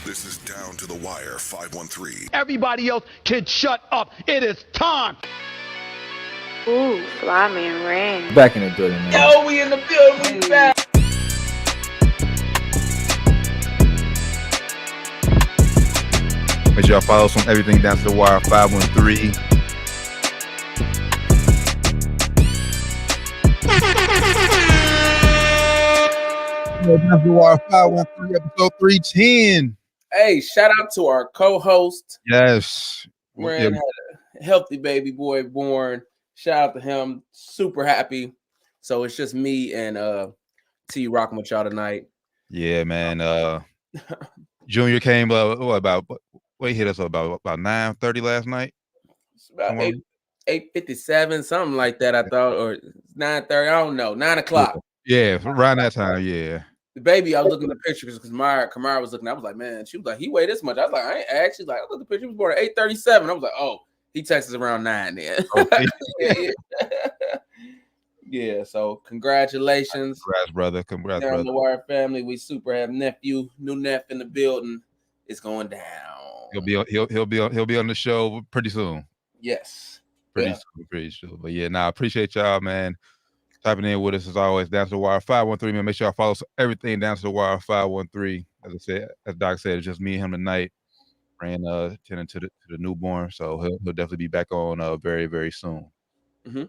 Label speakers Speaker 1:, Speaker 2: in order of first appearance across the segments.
Speaker 1: This is Down to the Wire 513.
Speaker 2: Everybody else can shut up. It is time.
Speaker 3: Ooh, Fly Man ran.
Speaker 4: Back in the building, man.
Speaker 5: Yo, we in the building. We back.
Speaker 6: Make sure y'all follow us on everything Down to the Wire 513. Down to the Wire 513, episode 310.
Speaker 5: Hey, shout out to our co-host.
Speaker 6: Yes.
Speaker 5: Ran had a healthy baby boy born. Shout out to him. Super happy. So it's just me and T rocking with y'all tonight.
Speaker 6: Yeah, man. Junior came what he hit us up about 9:30 last night.
Speaker 5: It's about 8:57, something like that, I thought, or 9:30. I don't know. 9 o'clock.
Speaker 6: Yeah, around that time, yeah.
Speaker 5: The baby, I was looking at the pictures because Kamara was looking. I was like, man, she was like, he weighed this much. I was like, I ain't actually like, I looked at the picture. He was born at 8:37. I was like, oh, he texts around 9 then.
Speaker 6: Okay.
Speaker 5: Yeah, so congratulations.
Speaker 6: Congrats, brother. Congrats,
Speaker 5: Down
Speaker 6: brother.
Speaker 5: the Wire family. We super have new nephew in the building. It's going down.
Speaker 6: He'll be on the show pretty soon.
Speaker 5: Yes.
Speaker 6: Pretty soon. But yeah, I appreciate y'all, man. Typing in with us as always. Down to the Wire 513. Man, make sure y'all follow us everything Down to the Wire 513. As I said, as Doc said, it's just me and him tonight. Ran tending to the newborn, so he'll definitely be back on very, very soon.
Speaker 5: Mm-hmm.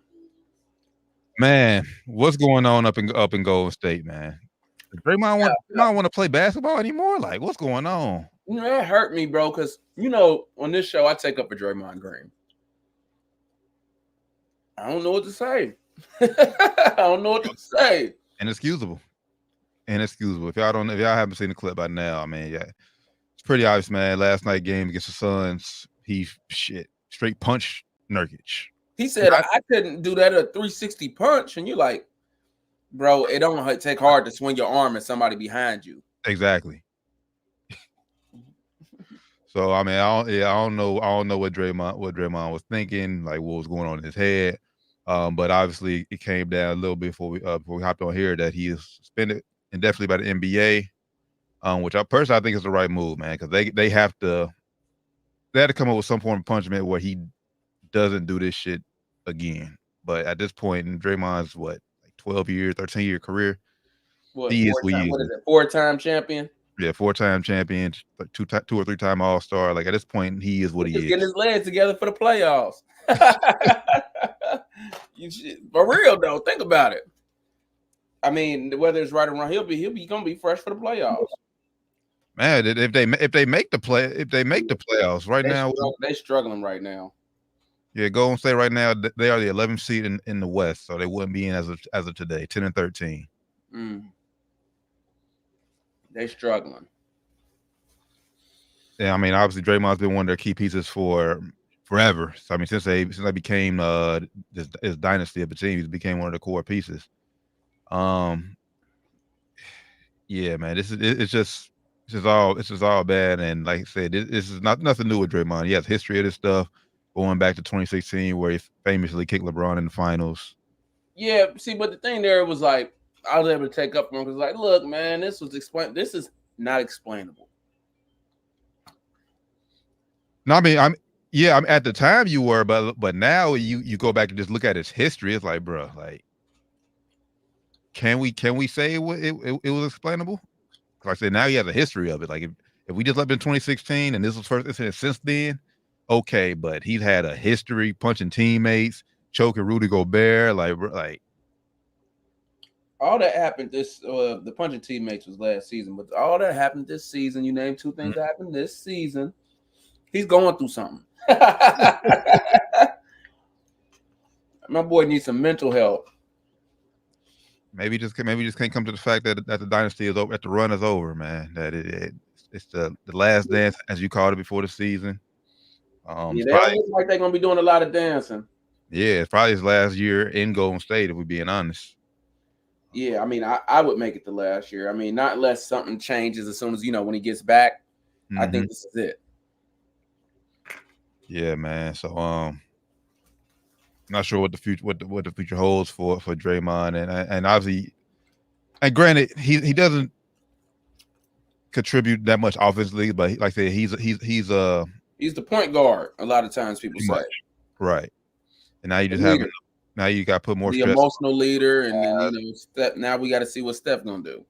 Speaker 6: Man, what's going on up in Golden State, man? Draymond want to play basketball anymore? Like, what's going on?
Speaker 5: You know, that hurt me, bro, because, you know, on this show, I take up for Draymond Green. I don't know what to say. I don't know what to say.
Speaker 6: Inexcusable. If y'all haven't seen the clip by now, I mean, yeah, it's pretty obvious, man. Last night game against the Suns, he straight punched Nurkic.
Speaker 5: He said I couldn't do that at a 360 punch, and you're like, bro, it don't take hard to swing your arm at somebody behind you.
Speaker 6: Exactly. So I mean, I don't know what Draymond was thinking, like what was going on in his head. But obviously it came down a little bit before we hopped on here that he is suspended indefinitely by the NBA, which I personally think is the right move, man, because they had to come up with some form of punishment where he doesn't do this shit again. But at this point in Draymond's 13-year career, he is what is
Speaker 5: it? 4-time champion.
Speaker 6: Yeah, 4-time champion, 2 or 3-time All-Star. Like at this point, he is what he is.
Speaker 5: Getting his legs together for the playoffs. For real though, think about it. I mean, whether it's right or wrong, he'll be gonna be fresh for the playoffs.
Speaker 6: Man, if they make the playoffs right now,
Speaker 5: they're struggling right now.
Speaker 6: Yeah, Golden State right now, they are the 11th seed in the West, so they wouldn't be in as of today, 10-13.
Speaker 5: They're struggling.
Speaker 6: Yeah, I mean, obviously Draymond's been one of their key pieces for forever. So I mean, since they became this dynasty of a team, he's became one of the core pieces. Yeah, man, it's just all bad. And like I said, this is nothing new with Draymond. He has history of this stuff going back to 2016, where he famously kicked LeBron in the finals.
Speaker 5: Yeah, see, but the thing there was like, I was able to take up for him because, like, look, man, this is not explainable.
Speaker 6: No, I mean, I'm at the time you were, but now you go back and just look at his history. It's like, bro, like, can we say it was explainable? Like I said, now he has a history of it. Like if we just left in 2016 and this was first incident since then, okay, but he's had a history punching teammates, choking Rudy Gobert, like.
Speaker 5: All that happened the punching teammates was last season, but all that happened this season. You named 2 things that happened this season. He's going through something. My boy needs some mental help.
Speaker 6: Maybe just can't come to the fact that the dynasty is over, that the run is over, man. That it's the last dance, as you called it before the season.
Speaker 5: They don't look like they're gonna be doing a lot of dancing.
Speaker 6: Yeah, it's probably his last year in Golden State, if we're being honest.
Speaker 5: Yeah, I mean, I would make it the last year. I mean, not unless something changes as soon as, when he gets back. I think this is it.
Speaker 6: Yeah, man. So not sure what the future holds for Draymond, and obviously, and granted, he doesn't. contribute that much offensively, but like I said, he's
Speaker 5: He's the point guard. A lot of times people say
Speaker 6: much. Right. And now you just
Speaker 5: leader.
Speaker 6: now you got to put more
Speaker 5: the
Speaker 6: stress.
Speaker 5: Emotional leader, and then Steph. Now we got to see what Steph gonna do.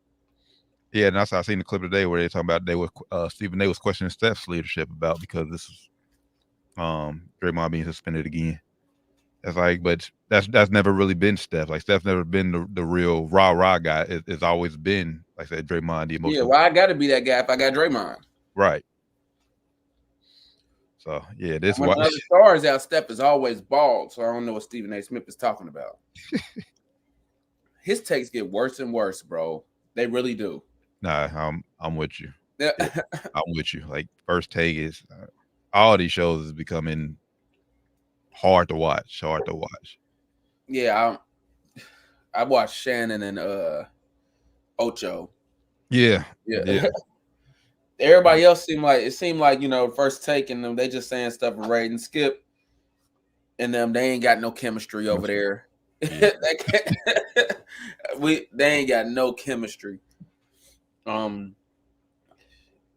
Speaker 6: Yeah, and that's I seen the clip today where they're talking about Stephen A was questioning Steph's leadership because this is Draymond being suspended again. That's like, but that's never really been Steph. Like Steph's never been the real rah guy. It's always been, like I said, Draymond the emotional.
Speaker 5: Yeah, well, I got to be that guy if I got Draymond.
Speaker 6: Right. So yeah, this
Speaker 5: when other stars out, Steph is always bald. So I don't know what Stephen A. Smith is talking about. His takes get worse and worse, bro. They really do.
Speaker 6: Nah, I'm with you. Yeah, I'm with you. Like First Take is all these shows is becoming hard to watch.
Speaker 5: Yeah, I watched Shannon and Ocho.
Speaker 6: Yeah.
Speaker 5: Everybody else seemed like First Take and them, they just saying stuff with Raid and Skip, and them they ain't got no chemistry over there. Yeah. They ain't got no chemistry.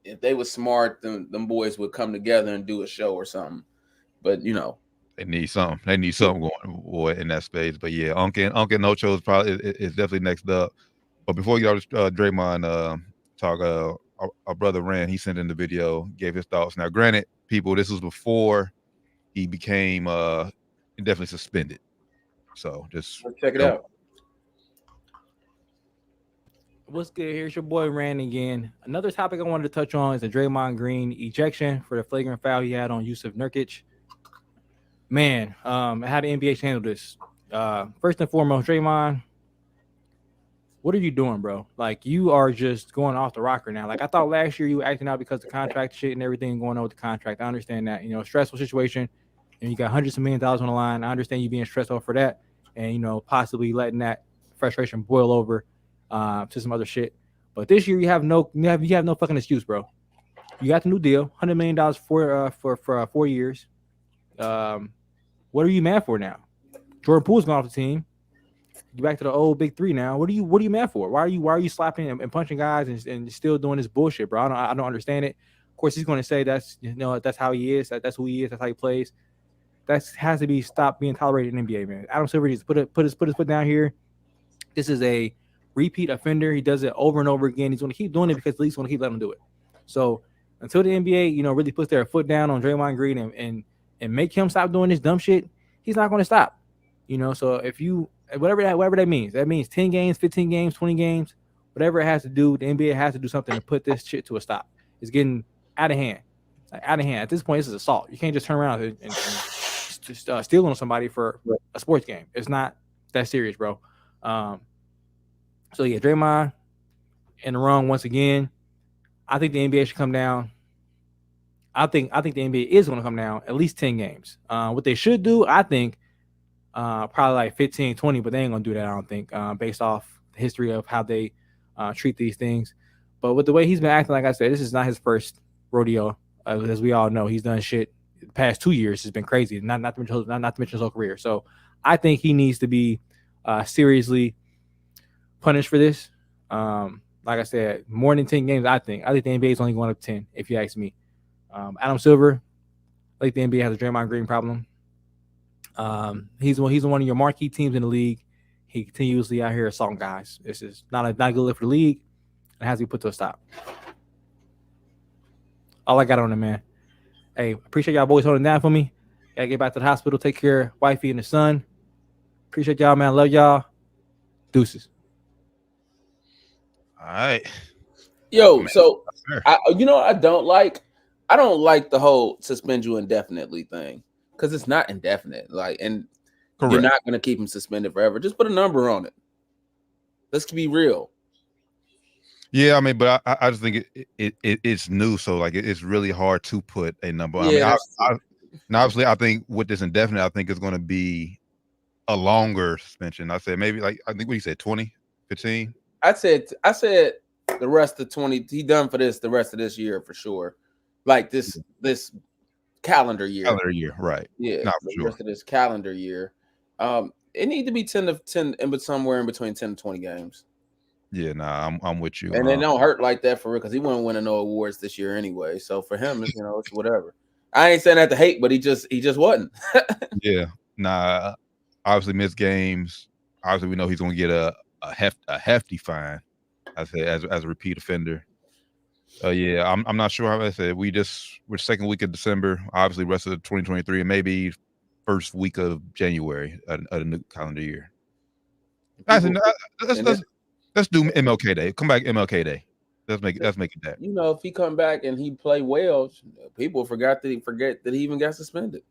Speaker 5: If they was smart, them boys would come together and do a show or something. But
Speaker 6: they need something. They need something going in that space. But yeah, Uncle and Ocho is definitely next up. But before you go to Draymond talk, our brother Rand, he sent in the video, gave his thoughts. Now, granted, people, this was before he became definitely suspended. So just
Speaker 5: let's check it out.
Speaker 4: What's good? Here's your boy Rand again. Another topic I wanted to touch on is the Draymond Green ejection for the flagrant foul he had on Yusuf Nurkic. Man, how the NBA handle this? First and foremost, Draymond, what are you doing, bro? Like, you are just going off the rocker now. Like, I thought last year you were acting out because of contract shit and everything going on with the contract. I understand that, stressful situation, and you got hundreds of millions of dollars on the line. I understand you being stressed out for that, and possibly letting that frustration boil over to some other shit. But this year you have no fucking excuse, bro. You got the new deal, $100 million for 4 years. What are you mad for now? Jordan Poole's gone off the team. Get back to the old big three now. What are you mad for? Why are you slapping and punching guys and still doing this bullshit, bro? I don't understand it. Of course, he's going to say that's how he is. That's who he is. That's how he plays. That has to be stopped being tolerated in the NBA, man. Adam Silver needs to put his foot down here. This is a repeat offender. He does it over and over again. He's going to keep doing it because the league's going to keep letting him do it. So until the NBA, really puts their foot down on Draymond Green and make him stop doing this dumb shit, he's not going to stop. So if you whatever that means 10 games, 15 games, 20 games, whatever it has to do, the NBA has to do something to put this shit to a stop. It's getting out of hand. At this point, this is assault. You can't just turn around and just steal on somebody for a sports game. It's not that serious, bro. So yeah, Draymond in the wrong once again. I think the NBA should come down. I think the NBA is going to come down at least 10 games. What they should do, I think, probably like 15, 20, but they ain't going to do that, I don't think, based off the history of how they treat these things. But with the way he's been acting, like I said, this is not his first rodeo. As we all know, he's done shit the past 2 years. Has been crazy, not to mention his whole career. So I think he needs to be seriously punished for this. Like I said, more than 10 games, I think the NBA is only going up 10, if you ask me. Adam Silver, I think the NBA has a Draymond Green problem. He's one of your marquee teams in the league. He continuously out here assaulting guys. This is not a good look for the league. It has to be put to a stop. All I got on it, man. Hey, appreciate y'all boys holding down for me. Gotta get back to the hospital, take care of wifey and the son. Appreciate y'all, man. Love y'all. Deuces.
Speaker 6: All right.
Speaker 5: Yo, man, so I don't like the whole suspend you indefinitely thing, because it's not indefinite. And correct. You're not gonna keep him suspended forever. Just put a number on it. Let's be real.
Speaker 6: Yeah, I mean, but I just think it's new, so it's really hard to put a number.
Speaker 5: Yeah,
Speaker 6: obviously, I think with this indefinite, I think it's going to be a longer suspension. I said maybe I think what you said 20, 15.
Speaker 5: I said the rest of 20. He done for this the rest of this year for sure. Like this calendar year.
Speaker 6: Calendar year, right?
Speaker 5: Yeah,
Speaker 6: not
Speaker 5: the
Speaker 6: for sure.
Speaker 5: rest of this calendar year. It need to be 10 but somewhere in between 10 to 20 games.
Speaker 6: Yeah, nah, I'm with you.
Speaker 5: And it don't hurt like that for real because he wouldn't win no awards this year anyway. So for him, it's whatever. I ain't saying that to hate, but he just wasn't.
Speaker 6: Yeah, nah. Obviously, missed games. Obviously, we know he's going to get a hefty fine. I say as a repeat offender. Yeah, I'm not sure how I said. We're second week of December. Obviously, rest of 2023, and maybe first week of January of the new calendar year. Let's do MLK Day. Come back MLK Day. Let's make it that.
Speaker 5: If he come back and he play well, people forget that he even got suspended.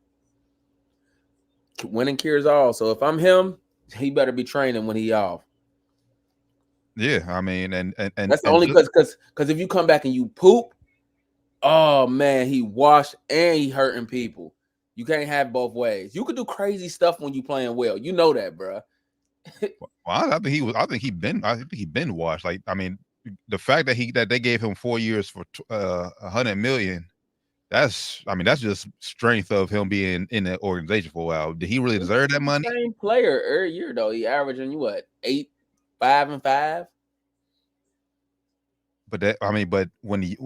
Speaker 5: Winning cures all. So if I'm him, he better be training when he off.
Speaker 6: Yeah, I mean, and
Speaker 5: that's only because if you come back and you poop, oh man, he washed and he hurting people. You can't have both ways. You could do crazy stuff when you playing well. You know that, bro.
Speaker 6: Well, I think he been washed. Like, I mean, the fact that they gave him 4 years for $100 million. That's just strength of him being in the organization for a while. Did he really deserve that money?
Speaker 5: Same player every year though. He averaging you what 8, 5, and 5.
Speaker 6: But when he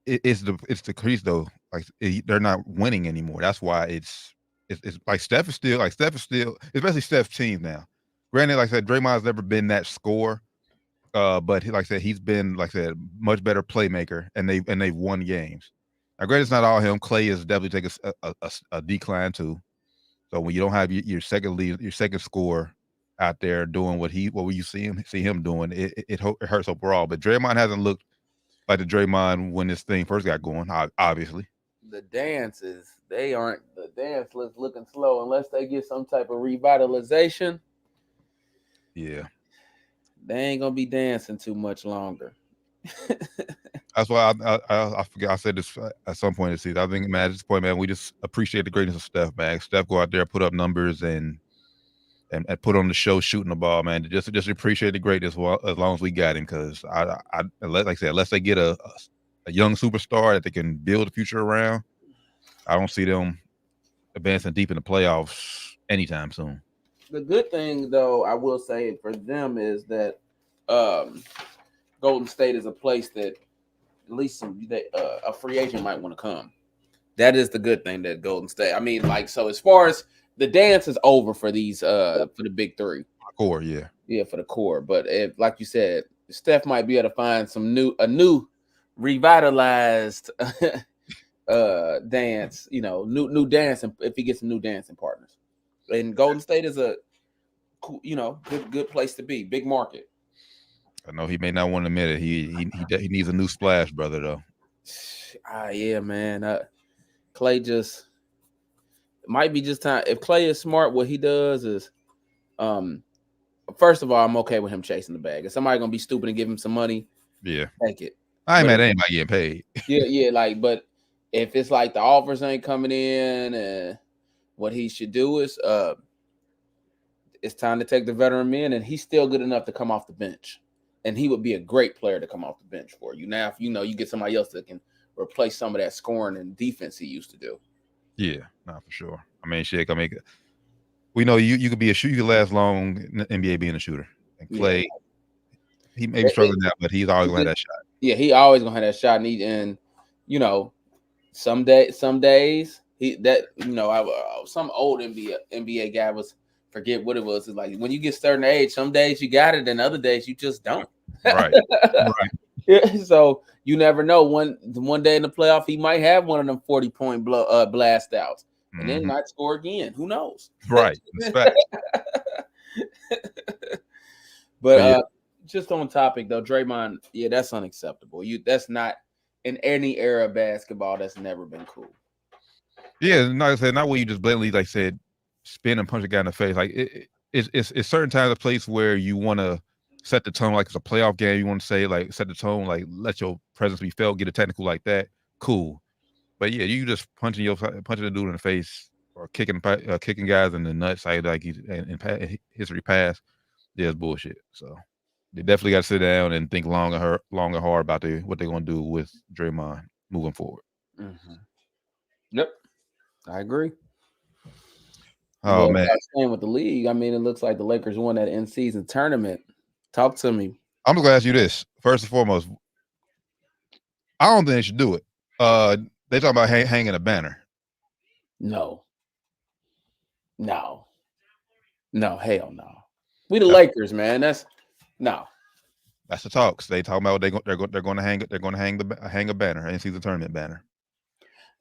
Speaker 6: it's the crease though. Like they're not winning anymore. That's why it's like Steph is still especially Steph's team now. Granted, like I said, Draymond's never been that scorer. But like I said, he's been much better playmaker, and they've won games. Now, granted, it's not all him. Clay is definitely taking a decline too. So when you don't have your second scorer out there doing what you see him doing, it hurts overall. But Draymond hasn't looked like the Draymond when this thing first got going. Obviously,
Speaker 5: the dance looking slow unless they get some type of revitalization.
Speaker 6: Yeah,
Speaker 5: they ain't gonna be dancing too much longer.
Speaker 6: That's why I forget I said this at some point in the season. I think, man, at this point, man, we just appreciate the greatness of Steph, man. Steph go out there, put up numbers, and put on the show shooting the ball, man. Just appreciate the greatness as long as we got him. Because like I said, unless they get a young superstar that they can build a future around, I don't see them advancing deep in the playoffs anytime soon.
Speaker 5: The good thing, though, I will say for them is that Golden State is a place that at least a free agent might want to come. That is the good thing that Golden State. I mean, so as far as the dance is over for these for the big three.
Speaker 6: Core, yeah.
Speaker 5: Yeah, for the core. But if, like you said, Steph might be able to find a new revitalized dance, new dancing if he gets some new dancing partners. And Golden State is a good place to be, big market.
Speaker 6: I know he may not want to admit it. He needs a new splash, brother, though.
Speaker 5: Yeah, man. Clay just might be just time. If Clay is smart, what he does is, first of all, I'm okay with him chasing the bag. If somebody gonna be stupid and give him some money,
Speaker 6: yeah,
Speaker 5: take it.
Speaker 6: I ain't mad at anybody getting paid.
Speaker 5: yeah. But if it's like the offers ain't coming in, what he should do is, it's time to take the veteran men, and he's still good enough to come off the bench. And he would be a great player to come off the bench for you. Now, if you get somebody else that can replace some of that scoring and defense he used to do.
Speaker 6: Yeah, not for sure. I mean, shit, we know you could be a shooter. You could last long in the NBA being a shooter. And Clay, he may be struggling now, but he's always gonna have that shot.
Speaker 5: Yeah, he always gonna have that shot. And some days some old NBA guy was. Forget what it was. It's like when you get certain age, some days you got it, and other days you just don't.
Speaker 6: Right.
Speaker 5: Yeah, so you never know. One day in the playoff, he might have one of them 40-point blast outs, and then not score again. Who knows?
Speaker 6: Right.
Speaker 5: But just on topic though, Draymond, yeah, that's unacceptable. That's not in any era of basketball. That's never been cool.
Speaker 6: Yeah, like I said, not where you just blatantly said. Spin and punch a guy in the face. Like it's certain times a place where you want to set the tone, like it's a playoff game. You want to say set the tone, let your presence be felt, get a technical like that. Cool, but yeah, you just punching the dude in the face or kicking guys in the nuts like he's in history past. Yeah, it's bullshit. So they definitely got to sit down and think long and hard about what they're going to do with Draymond moving forward.
Speaker 5: Mm-hmm. Yep, I agree.
Speaker 6: Oh man,
Speaker 5: staying with the league. I mean, it looks like the Lakers won that in-season tournament. Talk to me.
Speaker 6: I'm gonna ask you this first and foremost. I don't think they should do it. They talking about hanging a banner.
Speaker 5: No, hell no. We the Lakers, man. That's no.
Speaker 6: That's the talks. They talking about they're going to hang a banner, in-season tournament banner.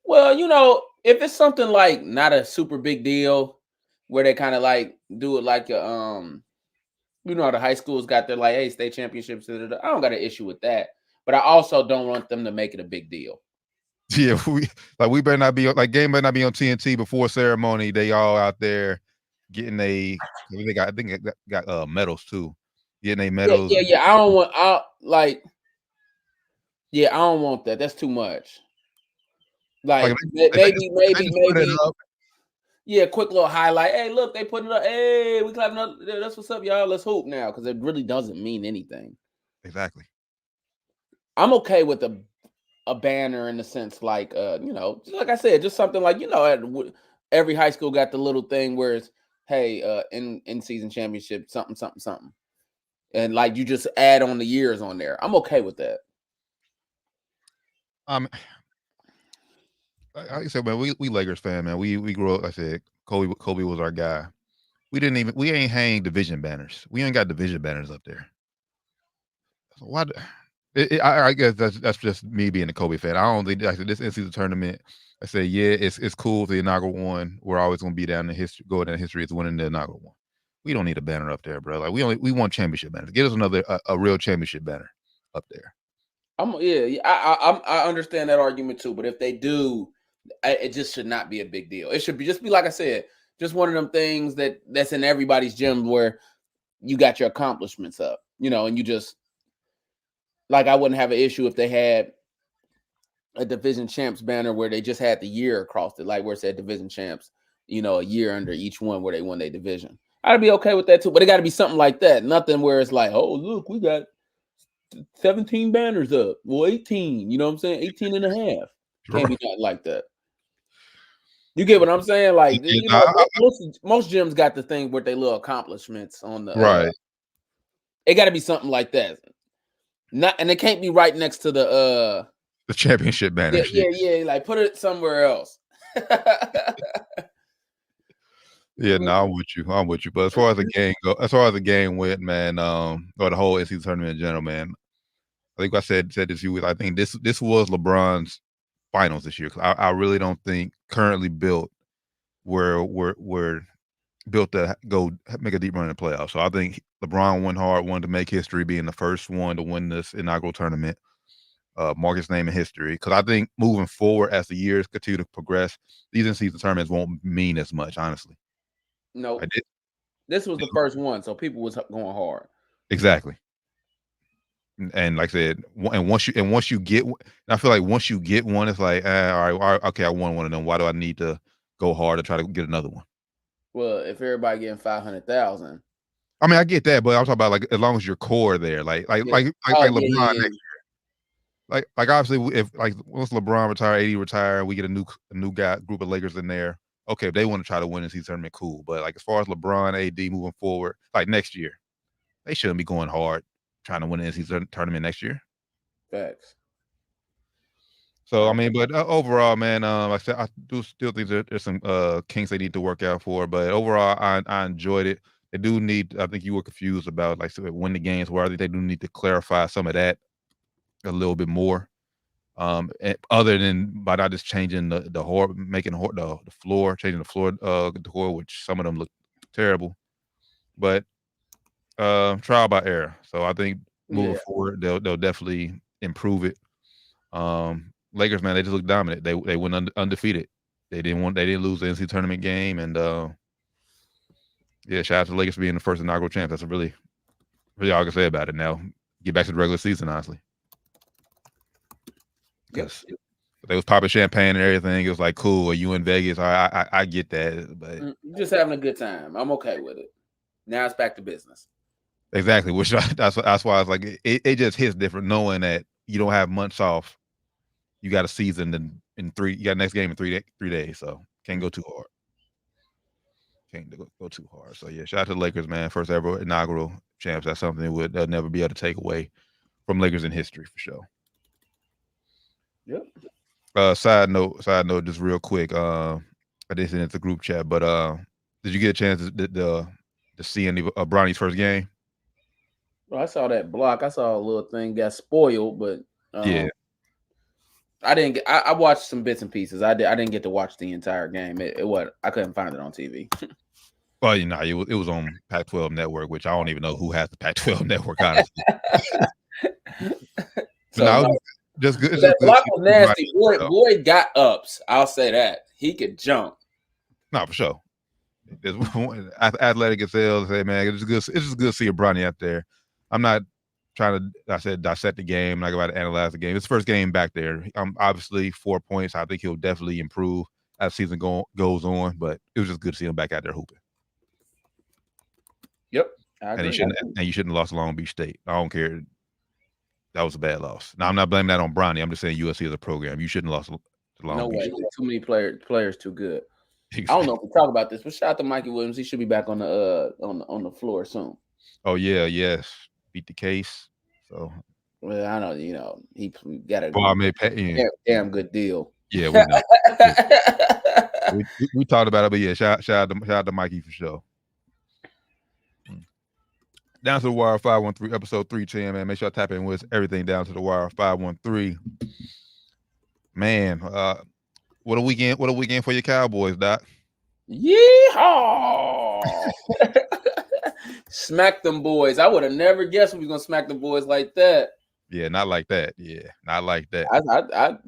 Speaker 5: Well, if it's something like not a super big deal, where they kind of like do it like the high schools got their like, hey, state championships. I don't got an issue with that, but I also don't want them to make it a big deal.
Speaker 6: Yeah, we better not be like game better not be on TNT before ceremony. They all out there getting they got medals too. Getting a medals.
Speaker 5: Yeah. I don't want that. That's too much. Like maybe. Yeah, quick little highlight. Hey, look, they put it up. Hey, we clapping up. That's what's up, y'all. Let's hoop now, because it really doesn't mean anything.
Speaker 6: Exactly.
Speaker 5: I'm okay with a banner in the sense like like I said, just something like every high school got the little thing where it's in season championship something, and like you just add on the years on there. I'm okay with that.
Speaker 6: Like I said, man, we Lakers fan, man. We grew up. I said Kobe was our guy. We ain't hang division banners. We ain't got division banners up there. So why? I guess that's just me being a Kobe fan. I don't think this in-season tournament. I say it's cool. The inaugural one. We're always gonna be down in history. Go down in history as winning the inaugural one. We don't need a banner up there, bro. Like we want championship banners. Get us another a real championship banner up there.
Speaker 5: I understand that argument too. But if they do, it just should not be a big deal. It should be like I said, just one of them things that's in everybody's gym where you got your accomplishments up, and you just like I wouldn't have an issue if they had a division champs banner where they just had the year across it, like where it said division champs, a year under each one where they won their division. I'd be okay with that too, but it got to be something like that. Nothing where it's like, oh, look, we got 17 banners up. Well, 18, you know what I'm saying? 18 and a half. Can't be nothing like that. You get what I'm saying? Like, most gyms got the thing with their little accomplishments on the
Speaker 6: right.
Speaker 5: It got to be something like that. And it can't be right next to the
Speaker 6: championship banner.
Speaker 5: Yeah. Like put it somewhere else.
Speaker 6: Yeah, no, I'm with you. But as far as the game went, man, or the whole NCAA tournament in general, man, I think I said this to you. I think this was LeBron's finals this year. I really don't think currently built where built to go make a deep run in the playoffs. So I think LeBron went hard, wanted to make history, being the first one to win this inaugural tournament, mark his name in history. Because I think moving forward as the years continue to progress, these in-season tournaments won't mean as much, honestly.
Speaker 5: No, this was the first one, so people was going hard.
Speaker 6: Exactly. And like I said, once you get, I feel like once you get one, it's like, all right, okay, I won one of them. Why do I need to go hard to try to get another one?
Speaker 5: Well, if everybody getting 500,000,
Speaker 6: I mean, I get that, but I'm talking about like as long as your core there, like LeBron next year. Like obviously, if like once LeBron retire, AD retire, we get a new guy group of Lakers in there. Okay, if they want to try to win this tournament, cool. But like as far as LeBron, AD moving forward, like next year, they shouldn't be going hard trying to win the NCAA tournament next year.
Speaker 5: Facts.
Speaker 6: So I mean, but overall, man, like I said, I do still think there's some kinks they need to work out for. But overall, I enjoyed it. They do need. I think you were confused about like when the games were. I think they do need to clarify some of that a little bit more. Other than by not just changing the floor, changing the floor decor, which some of them look terrible. But trial by error. So I think moving forward, they'll definitely improve it. Lakers, man, they just look dominant. They went undefeated. They didn't lose the NCAA tournament game, and shout out to the Lakers for being the first inaugural champ. That's really all I can say about it. Now get back to the regular season, honestly. Because they was popping champagne and everything. It was like, cool. Are you in Vegas? I get that, but
Speaker 5: just having a good time. I'm okay with it. Now it's back to business.
Speaker 6: Exactly. Which that's why I was like, it just hits different knowing that you don't have months off. You got a season in 3. You got next game in 3 days, so can't go too hard. can't go too hard. So yeah, shout out to the Lakers, man. First ever inaugural champs. That's something that would never be able to take away from Lakers in history for sure.
Speaker 5: Yep.
Speaker 6: Side note, just real quick. I didn't send it to the group chat, but did you get a chance to see any of Bronny's first game?
Speaker 5: Well, I saw that block. I saw a little thing got spoiled, but
Speaker 6: yeah,
Speaker 5: I didn't get. I watched some bits and pieces. I didn't get to watch the entire game. I couldn't find it on TV.
Speaker 6: Well, it was on Pac-12 network, which I don't even know who has the Pac-12 network, honestly.
Speaker 5: So
Speaker 6: just good.
Speaker 5: That block was nasty. Boy got ups. I'll say that. He could jump.
Speaker 6: No, for sure. There's athletic gazelles. Say, man, it's just good to see a Bronny out there. I'm not trying to dissect the game. I'm not about to analyze the game. It's first game back there. Obviously 4 points. I think he'll definitely improve as the season goes on. But it was just good to see him back out there hooping.
Speaker 5: Yep,
Speaker 6: and you shouldn't have lost to Long Beach State. I don't care. That was a bad loss. Now I'm not blaming that on Bronny. I'm just saying USC as a program. You shouldn't have lost to Long Beach.
Speaker 5: No way. Too many players too good. Exactly. I don't know if we talk about this, but shout out to Mikey Williams. He should be back on the floor soon.
Speaker 6: Oh yeah, yes. Beat the case. So
Speaker 5: well, I know he got a damn good deal.
Speaker 6: Yeah, we know. we talked about it, but yeah, shout out to Mikey for sure. Down to the Wire 513, episode 310, man. Make sure I tap in with everything down to the Wire 513. Man, what a weekend for your Cowboys, Doc.
Speaker 5: Yeehaw! Smack them boys. I would have never guessed we was gonna smack the boys like that.
Speaker 6: Yeah, not like that. Yeah, not like that.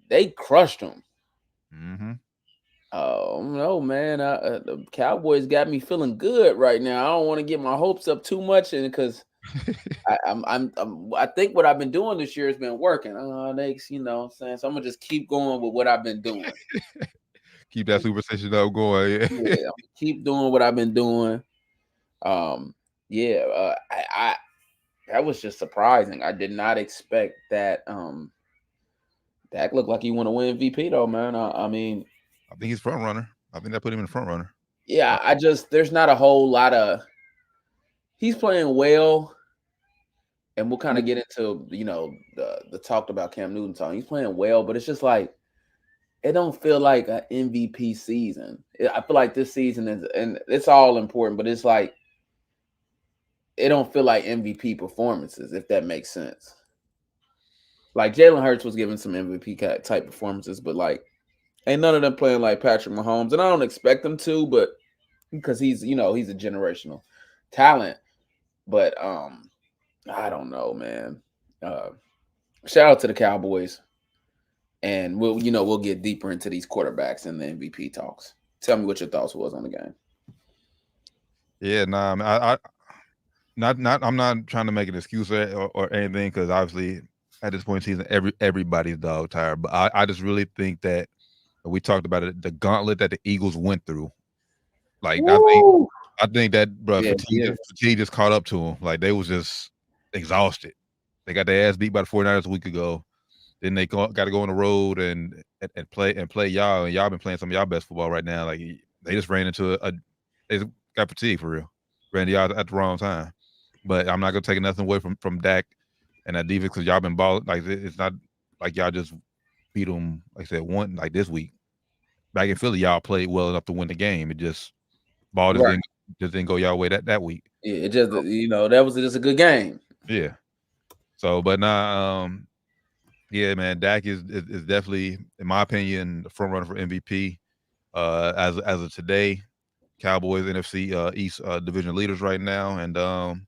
Speaker 5: They crushed them.
Speaker 6: Mm-hmm.
Speaker 5: Oh no, man! The Cowboys got me feeling good right now. I don't want to get my hopes up too much, and because I think what I've been doing this year has been working. You know what I'm saying? So I'm gonna just keep going with what I've been doing.
Speaker 6: Keep that superstition up going.
Speaker 5: Yeah, keep doing what I've been doing. That was just surprising. I did not expect that. Dak looked like he want to win MVP though, man. I mean,
Speaker 6: I think he's front runner. I think that put him in front runner.
Speaker 5: Yeah, there's not a whole lot of. He's playing well, and we'll kind of get into the talk about Cam Newton talk. He's playing well, but it's just like it don't feel like an MVP season. I feel like this season is, and it's all important, but it's like it don't feel like MVP performances, if that makes sense. Like Jalen Hurts was giving some MVP type performances, but like ain't none of them playing like Patrick Mahomes, and I don't expect them to, but because he's a generational talent. But I don't know, man. Shout out to the Cowboys. And we'll get deeper into these quarterbacks and the MVP talks. Tell me what your thoughts was on the game.
Speaker 6: Yeah, nah, I'm not trying to make an excuse or anything, because obviously at this point in the season, everybody's dog tired. But I just really think that we talked about it, the gauntlet that the Eagles went through. Like I think that fatigue just caught up to them. Like they was just exhausted. They got their ass beat by the 49ers a week ago. Then they got to go on the road and play y'all, and y'all been playing some of y'all best football right now. Like they just ran into they got fatigue for real. Ran to y'all at the wrong time. But I'm not gonna take nothing away from Dak and that defense, because y'all been balling. Like it's not like y'all just beat them. Like I said, one like this week. Back in Philly, y'all played well enough to win the game. It just ball just didn't go y'all way that week.
Speaker 5: Yeah, it just that was just a good game.
Speaker 6: Yeah. So, but now, yeah, man, Dak is definitely, in my opinion, the front runner for MVP. As of today, Cowboys NFC East division leaders right now, and I'm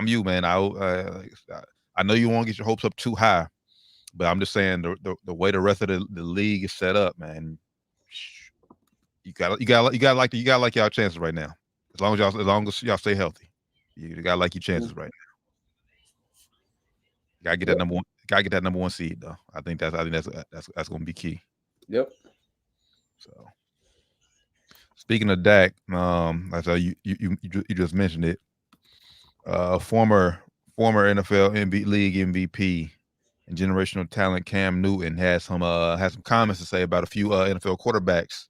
Speaker 6: you, man. I know you won't get your hopes up too high, but I'm just saying the way the rest of the league is set up, man. You got like y'all chances right now. As long as y'all stay healthy, you got like your chances right now. Gotta get that number one. Gotta get that number one seed though. I think that's gonna be key.
Speaker 5: Yep.
Speaker 6: So, speaking of Dak, I saw you just mentioned it. Former NFL league MVP and generational talent Cam Newton has some comments to say about a few NFL quarterbacks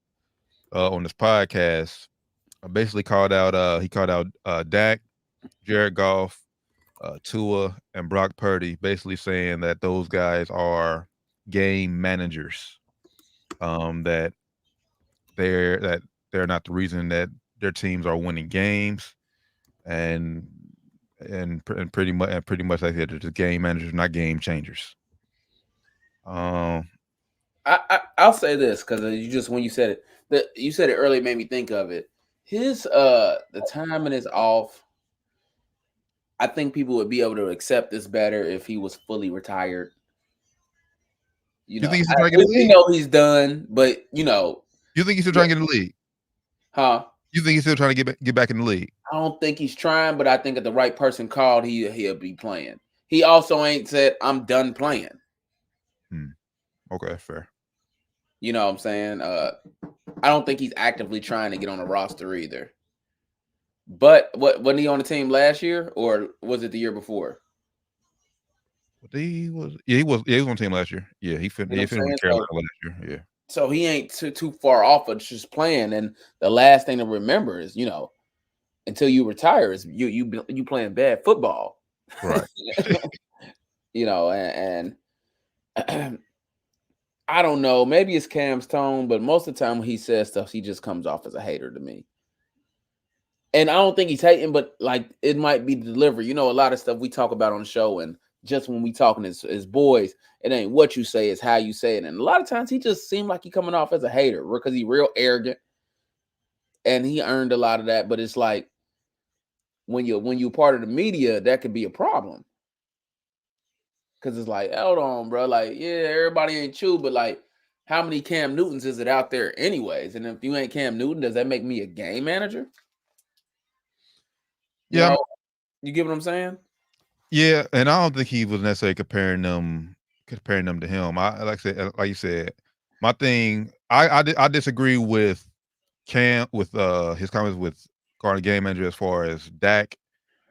Speaker 6: on this podcast. Basically called out Dak, Jared Goff, Tua, and Brock Purdy, basically saying that those guys are game managers. That they're not the reason that their teams are winning games, and pretty much like they're just game managers, not game changers.
Speaker 5: I'll say this because when you said it, you said it earlier, made me think of it. His the timing is off. I think people would be able to accept this better if he was fully retired. You know,
Speaker 6: think he's trying to get in the
Speaker 5: we
Speaker 6: league?
Speaker 5: know he's done, but you
Speaker 6: think he's still trying to get in the league?
Speaker 5: Huh?
Speaker 6: You think he's still trying to get back in the league?
Speaker 5: I don't think he's trying, but I think if the right person called, he'll be playing. He also ain't said I'm done playing.
Speaker 6: Okay, fair.
Speaker 5: You know what I'm saying? I don't think he's actively trying to get on a roster either. But wasn't he on the team last year, or was it the year before?
Speaker 6: He was on the team last year. Yeah, he finished with Carolina last year. Yeah.
Speaker 5: So he ain't too far off of just playing. And the last thing to remember is, until you retire, is you playing bad football.
Speaker 6: Right.
Speaker 5: And I don't know. Maybe it's Cam's tone, but most of the time when he says stuff, he just comes off as a hater to me. And I don't think he's hating, but like it might be the delivery. A lot of stuff we talk about on the show, and just when we talking as boys, it ain't what you say, it's how you say it. And a lot of times he just seemed like he coming off as a hater because he real arrogant, and he earned a lot of that. But it's like when you're part of the media, that could be a problem. Because it's like, hold on, bro. Like, yeah, everybody ain't you, but like, how many Cam Newtons is it out there anyways? And if you ain't Cam Newton, does that make me a game manager?
Speaker 6: Yeah.
Speaker 5: You get what I'm saying?
Speaker 6: Yeah, and I don't think he was necessarily comparing them to him. Like you said, my thing, I disagree with Cam with his comments with Garner game manager as far as Dak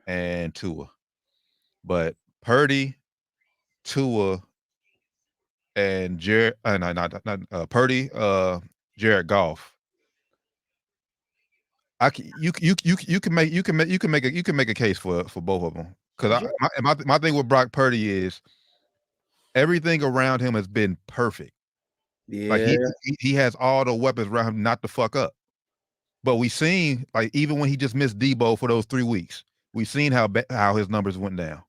Speaker 6: and Tua, but Purdy, Tua, and Jared, not Purdy, Jared Goff. You can make a case for both of them, because my thing with Brock Purdy is everything around him has been perfect.
Speaker 5: Yeah,
Speaker 6: like he has all the weapons around him not to fuck up. But we seen, like, even when he just missed Debo for those 3 weeks, we seen how his numbers went down.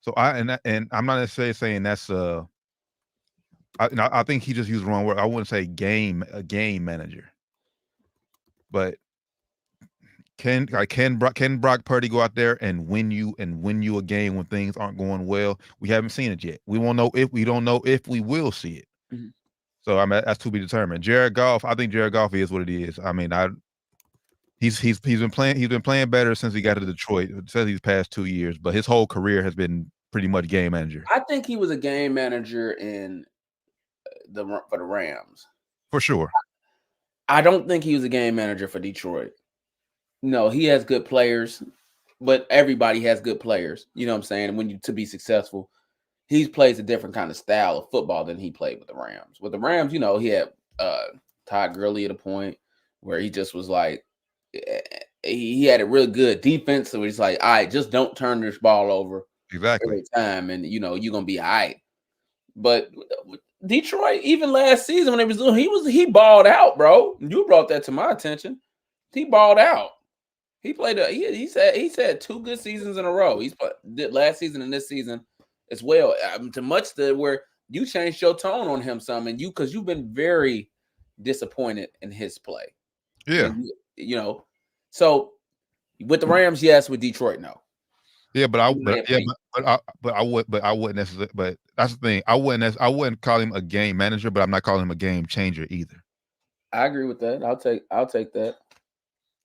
Speaker 6: So I'm not necessarily saying that's I think he just used the wrong word. I wouldn't say a game manager, but can Brock Purdy go out there and win you a game when things aren't going well? We haven't seen it yet. We don't know if we will see it.
Speaker 5: Mm-hmm.
Speaker 6: So I mean, that's to be determined. Jared Goff, I think Jared Goff is what it is. I mean, he's been playing better since he got to Detroit. Since these past 2 years, but his whole career has been pretty much game manager.
Speaker 5: I think he was a game manager for the Rams.
Speaker 6: For sure.
Speaker 5: I don't think he was a game manager for Detroit. No, he has good players, but everybody has good players. You know what I'm saying? To be successful, he plays a different kind of style of football than he played with the Rams. With the Rams, he had Todd Gurley at a point where he just was like, he had a really good defense. So he's like, all right, just don't turn this ball over every time, and you're gonna be all right. But Detroit, even last season when they was doing, he balled out, bro. You brought that to my attention. He balled out. He played. He's had 2 good seasons in a row. He's did last season and this season as well. To much to where you changed your tone on him some, and because you've been very disappointed in his play.
Speaker 6: Yeah.
Speaker 5: So with the Rams, yes. With Detroit, no.
Speaker 6: Yeah, but I wouldn't necessarily. But that's the thing. I wouldn't call him a game manager, but I'm not calling him a game changer either.
Speaker 5: I agree with that. I'll take that.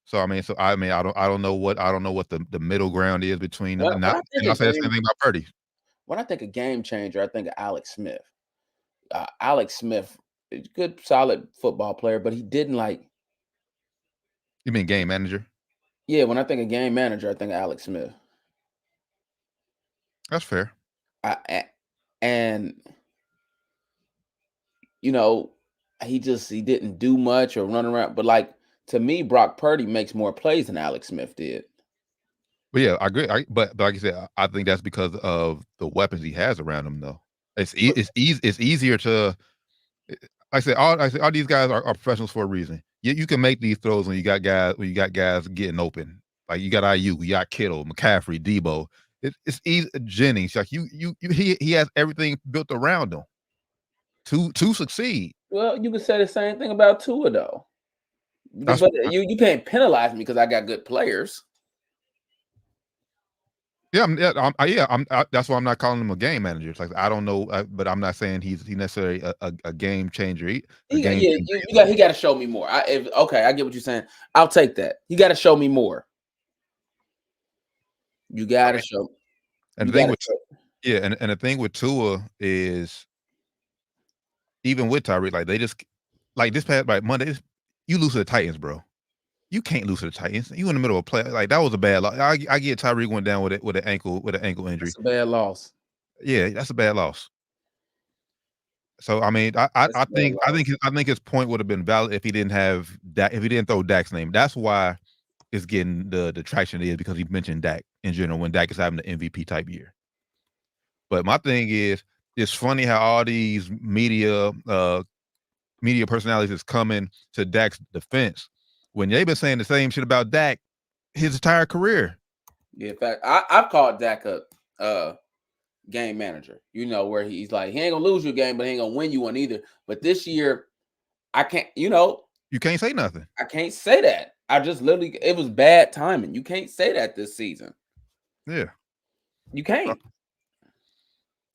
Speaker 6: So I don't know what the middle ground is between them. And I'll say the same thing about Purdy.
Speaker 5: When I think of game changer, I think of Alex Smith. Alex Smith, good, solid football player, but he didn't like.
Speaker 6: You mean game manager?
Speaker 5: Yeah, when I think of game manager, I think of Alex Smith.
Speaker 6: That's fair.
Speaker 5: And he didn't do much or run around. But like to me, Brock Purdy makes more plays than Alex Smith did.
Speaker 6: But yeah, I agree. But like I said, I think that's because of the weapons he has around him. Though it's easier to. Like I say all these guys are professionals for a reason. You can make these throws when you got guys getting open. Like you got IU, you got Kittle, McCaffrey, Debo. It's easy. Jennings, like he has everything built around him to succeed.
Speaker 5: Well, you can say the same thing about Tua though. But you can't penalize me because I got good players.
Speaker 6: Yeah, that's why I'm not calling him a game manager. It's like I don't know, but I'm not saying he's necessarily a game changer.
Speaker 5: He got to show me more. I get what you're saying. I'll take that. He got to show me more. You got to show.
Speaker 6: And the thing and the thing with Tua is, even with Tyreek, like they just like this past Monday, you lose to the Titans, bro. You can't lose to the Titans. You in the middle of a play. Like that was a bad loss. I get Tyreek went down with an ankle injury.
Speaker 5: That's a bad loss.
Speaker 6: Yeah, that's a bad loss. So I mean, I think his point would have been valid if he didn't have Dak, if he didn't throw Dak's name. That's why it's getting the traction it is, because he mentioned Dak in general when Dak is having the MVP type year. But my thing is, it's funny how all these media personalities is coming to Dak's defense when they've been saying the same shit about Dak his entire career.
Speaker 5: Yeah, in fact, I've called Dak a game manager. You know, where he's like, he ain't gonna lose you a game, but he ain't gonna win you one either. But this year, I can't. You
Speaker 6: can't say nothing.
Speaker 5: I can't say that. I just literally, it was bad timing. You can't say that this season.
Speaker 6: Yeah,
Speaker 5: you can't.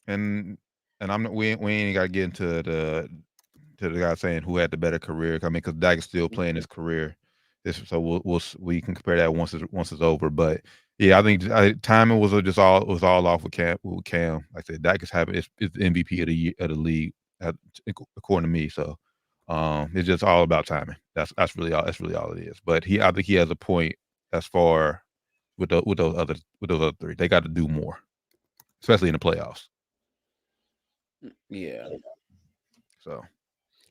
Speaker 6: And we ain't got to get into the guy saying who had the better career. I mean, because Dak is still playing his career. So we can compare that once it's over. But yeah, I think timing was all off with Cam. Like I said, Dak is having it's the MVP of the league, according to me. So it's just all about timing. That's really all it is. But I think he has a point as far with those other three. They got to do more, especially in the playoffs.
Speaker 5: Yeah.
Speaker 6: So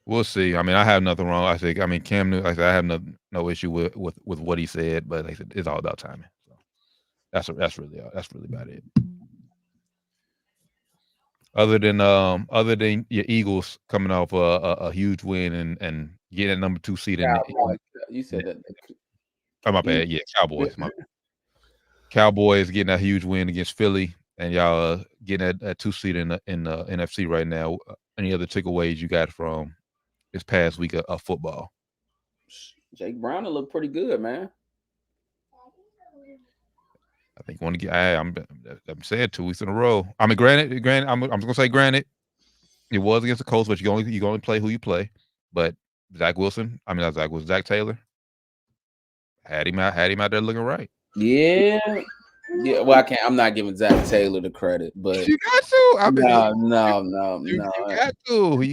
Speaker 6: we'll see. I mean, I have nothing wrong. I mean, Cam Newton, I have no issue with what he said, but like I said, it's all about timing. So that's really about it. Other than your Eagles coming off a huge win and getting a number 2 seed
Speaker 5: you said that.
Speaker 6: Oh, my bad. Yeah, Cowboys. Cowboys getting a huge win against Philly, and y'all getting a 2 seed in the NFC right now. Any other takeaways you got from this past week of football?
Speaker 5: Jake Brown looked pretty good, man.
Speaker 6: I think want to get. I'm saying 2 weeks in a row. I mean, granted. I'm gonna say granted. It was against the Colts, but you only play who you play. But Zach Taylor had him out there looking right.
Speaker 5: Yeah. Well, I'm not giving Zach Taylor the credit, but
Speaker 6: you got to. I mean,
Speaker 5: no.
Speaker 6: You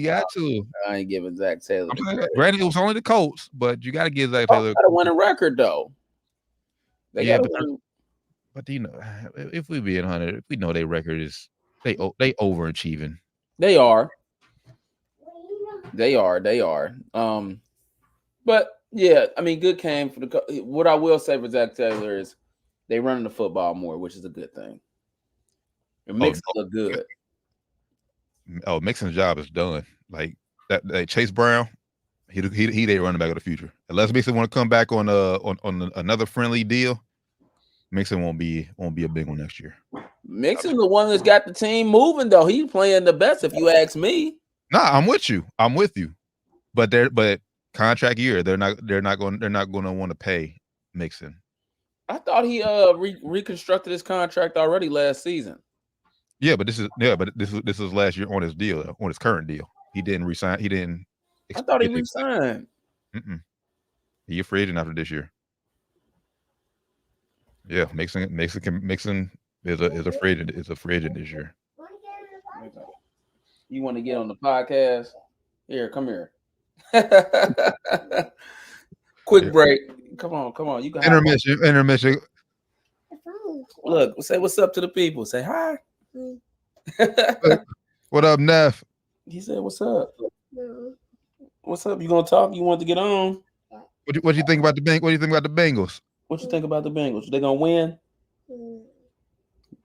Speaker 6: got to.
Speaker 5: I ain't giving Zach Taylor the credit.
Speaker 6: Granted, it was only the Colts, but you got to give Zach Taylor.
Speaker 5: Got to win a record though. They got to win.
Speaker 6: But if we being 100, we know their record is they overachieving.
Speaker 5: They are. But yeah, I mean, good came for the. What I will say for Zach Taylor is they running the football more, which is a good thing. Mixon look good.
Speaker 6: Oh, Mixon's job is done. Like that, Chase Brown, he their running back of the future. Unless Mixon want to come back on another friendly deal, Mixon won't be a big one next year.
Speaker 5: Mixon's the one that's got the team moving though. He's playing the best, if you ask me.
Speaker 6: Nah, I'm with you. But contract year, they're not going to want to pay Mixon.
Speaker 5: I thought he reconstructed his contract already last season.
Speaker 6: Yeah, but this is last year on his deal, on his current deal. He didn't resign. He didn't.
Speaker 5: I thought he resigned.
Speaker 6: He's a free agent after this year. Yeah, Mixon is a free agent. Is a free agent this year.
Speaker 5: You want to get on the podcast? Here, come here. Quick break. Come on. You can
Speaker 6: intermission.
Speaker 5: Look, say what's up to the people. Say hi.
Speaker 6: What up, Neff?
Speaker 5: He said, "What's up?" What's up? You gonna talk? You want to get on?
Speaker 6: What do you think about the What do you think about the Bengals?
Speaker 5: What you think about the Bengals? They gonna win?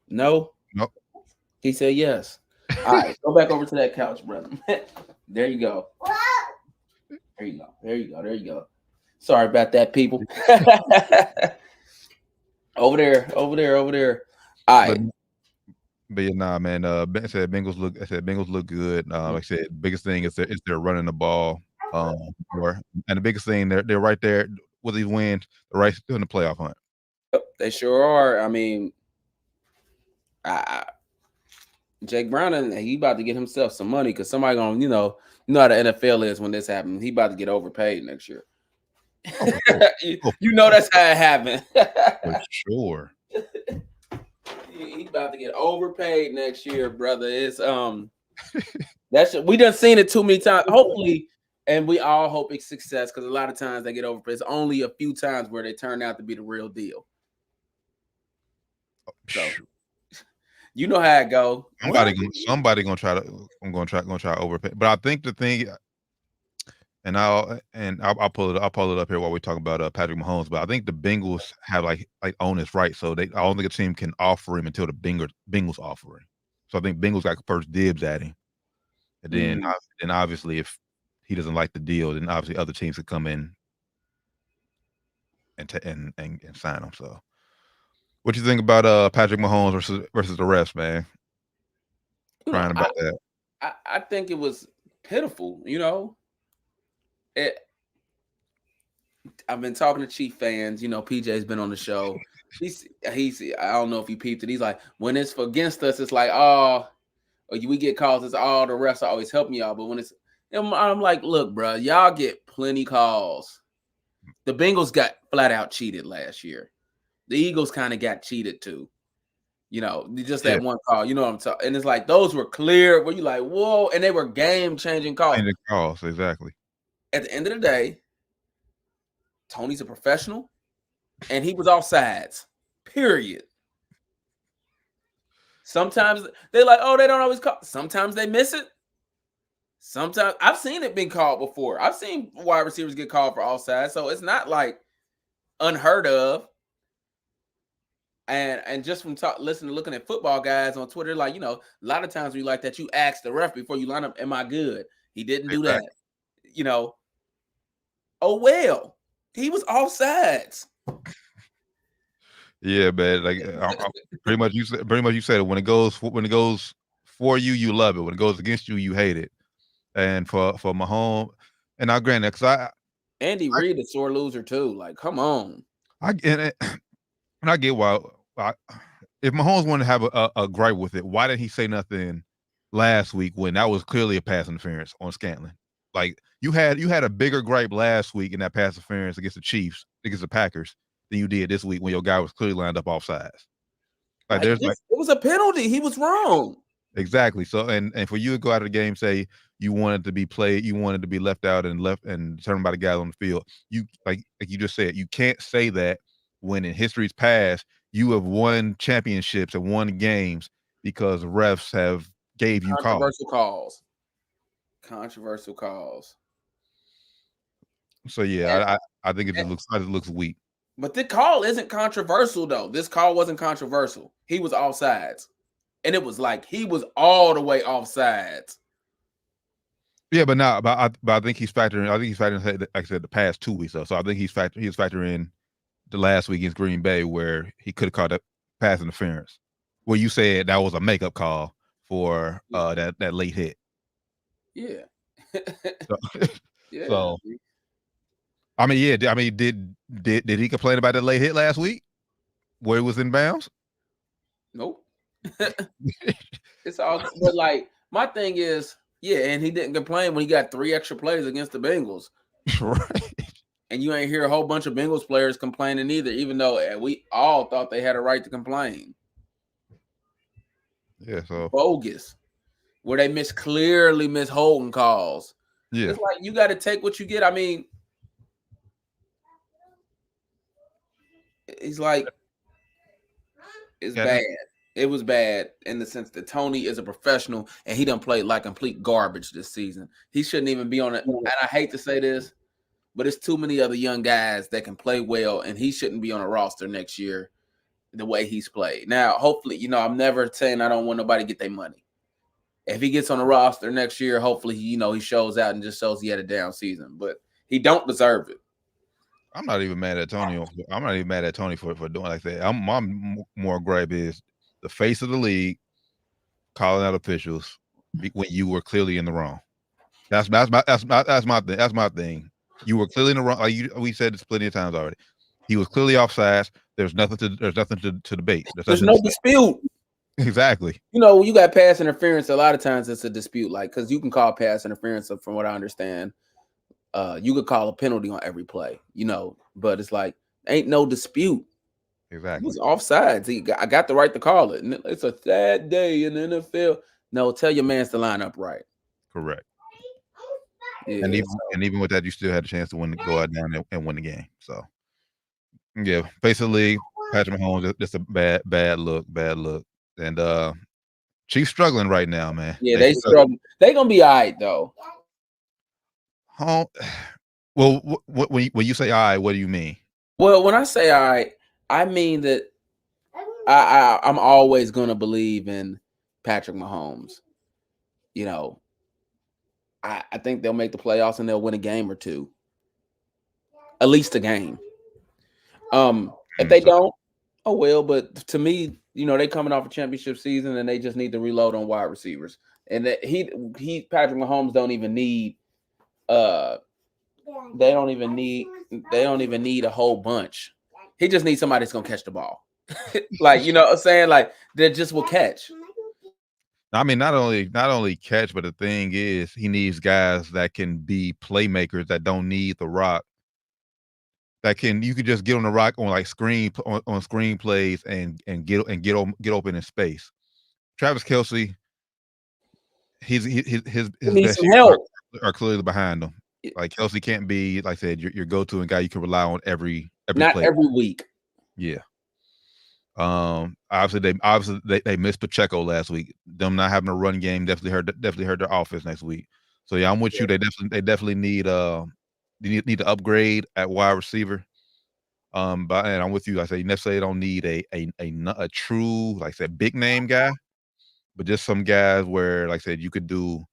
Speaker 5: No.
Speaker 6: Nope.
Speaker 5: He said yes. All right, go back over to that couch, brother. There you go. There you go. There you go. There you go. Sorry about that, people. Over there. All right.
Speaker 6: But yeah, nah, man. I said Bengals look good. Like I said, biggest thing is they're running the ball. And the biggest thing they're right there with these wins, they're right still in the playoff hunt.
Speaker 5: They sure are. I mean, Jake Brown, he about to get himself some money because somebody gonna, you know how the NFL is when this happens. He about to get overpaid next year. You know that's how it happened.
Speaker 6: For sure.
Speaker 5: He about to get overpaid next year, brother. It's we done seen it too many times. Hopefully, and we all hope it's success because a lot of times they get overpaid. It's only a few times where they turn out to be the real deal. So you know how it go.
Speaker 6: Somebody gonna try to. I'm gonna try to overpay. But I think the thing, and I'll pull it up here while we talk about Patrick Mahomes. But I think the Bengals have like own his right, so I don't think a team can offer him until the Bengals offer him. So I think Bengals got first dibs at him, and then obviously if he doesn't like the deal, then obviously other teams could come in and sign him. So, what you think about Patrick Mahomes versus the refs, man? Crying about that.
Speaker 5: I think it was pitiful. I've been talking to Chief fans. PJ's been on the show. He's I don't know if you peeped it. He's like, when it's against us, it's like, we get calls. It's the refs are always helping y'all. But when it's, I'm like, look, bro, y'all get plenty calls. The Bengals got flat out cheated last year. The Eagles kind of got cheated too. Just that one call. You know what I'm talking. And it's like those were clear. Where you like, whoa, and they were game-changing calls.
Speaker 6: Exactly.
Speaker 5: At the end of the day, Tony's a professional, and he was offsides. Period. Sometimes they're like, they don't always call. Sometimes they miss it. Sometimes I've seen it being called before. I've seen wide receivers get called for offside, so it's not like unheard of. And just from looking at football guys on Twitter, like, a lot of times we like that you ask the ref before you line up, am I good? He didn't do that. Oh well, he was offsides.
Speaker 6: Yeah, man. Like pretty much you said it. When it goes for you, you love it. When it goes against you, you hate it. And for Mahomes, and I grant that because
Speaker 5: Andy Reid is a sore loser too. Like, come on.
Speaker 6: I get why. If Mahomes wanted to have a gripe with it, why didn't he say nothing last week when that was clearly a pass interference on Scantling? Like you had a bigger gripe last week in that pass interference against the Packers than you did this week when your guy was clearly lined up offsides.
Speaker 5: It was a penalty. He was wrong.
Speaker 6: Exactly. So and for you to go out of the game, say you wanted to be played, you wanted to be left out and determined by the guys on the field. You like you just said, you can't say that when in history's past you have won championships and won games because refs have gave you
Speaker 5: controversial calls.
Speaker 6: So yeah, I think it looks weak.
Speaker 5: But the call isn't controversial though. This call wasn't controversial. He was offsides. And it was like he was all the way offsides.
Speaker 6: Yeah, but I think he's factoring. I think he's factoring, like I said, the past 2 weeks though. So I think he's factoring the last week against Green Bay where he could have called that pass interference. Where you said that was a makeup call for that late hit.
Speaker 5: Yeah.
Speaker 6: So I mean, did he complain about that late hit last week where he was in bounds?
Speaker 5: Nope. It's all, but like my thing is, and he didn't complain when he got 3 extra plays against the Bengals.
Speaker 6: Right.
Speaker 5: And you ain't hear a whole bunch of Bengals players complaining either, even though we all thought they had a right to complain.
Speaker 6: Yeah, so
Speaker 5: bogus. Where they clearly miss holding calls.
Speaker 6: Yeah.
Speaker 5: It's like you got to take what you get. I mean, it's like it's bad. It was bad in the sense that Tony is a professional and he done played like complete garbage this season. He shouldn't even be on it. And I hate to say this, but it's too many other young guys that can play well, and he shouldn't be on a roster next year the way he's played. Now, hopefully, I'm never saying I don't want nobody to get their money. If he gets on the roster next year, hopefully, he shows out and just shows he had a down season. But he don't deserve it.
Speaker 6: I'm not even mad at Tony. I'm not even mad at Tony for doing like that. My more gripe is the face of the league calling out officials when you were clearly in the wrong. That's my thing. That's my thing. You were clearly in the wrong. Like we said this plenty of times already. He was clearly offsides. There's nothing to debate.
Speaker 5: There's no dispute.
Speaker 6: Exactly.
Speaker 5: You got pass interference. A lot of times it's a dispute, because you can call pass interference. From what I understand, you could call a penalty on every play. But it's like ain't no dispute.
Speaker 6: Exactly.
Speaker 5: He's offsides. I got the right to call it. And it's a sad day in the NFL. No, tell your mans to line up right.
Speaker 6: Correct.
Speaker 5: Yeah,
Speaker 6: and even with that, you still had a chance to go out down and win the game. So yeah, basically, Patrick Mahomes just a bad look, and Chiefs struggling right now, man.
Speaker 5: Yeah, they struggle. They gonna be all right though.
Speaker 6: Well, when you say all right, what do you mean?
Speaker 5: Well, when I say all right, I mean that I'm always gonna believe in Patrick Mahomes. I think they'll make the playoffs and they'll win a game or two. At least a game. If they don't, oh well, but to me, they coming off a championship season and they just need to reload on wide receivers. And that Patrick Mahomes don't even need they don't even need a whole bunch. He just needs somebody that's gonna catch the ball. Like, what I'm saying? Like, that just will catch.
Speaker 6: I mean, not only catch, but the thing is, he needs guys that can be playmakers that don't need the rock. You could just get on the rock on like screen plays and get open in space. Travis Kelce, his best
Speaker 5: help
Speaker 6: are clearly behind him. Like Kelce can't be, like I said, your go-to and guy you can rely on every
Speaker 5: not
Speaker 6: play.
Speaker 5: Every week.
Speaker 6: Yeah. Obviously they missed Pacheco last week. Them not having a run game definitely hurt their offense next week. So yeah, I'm with you. They definitely need to upgrade at wide receiver. And I'm with you. I say you necessarily don't need a true, like I said, big name guy, but just some guys where, like I said, you could do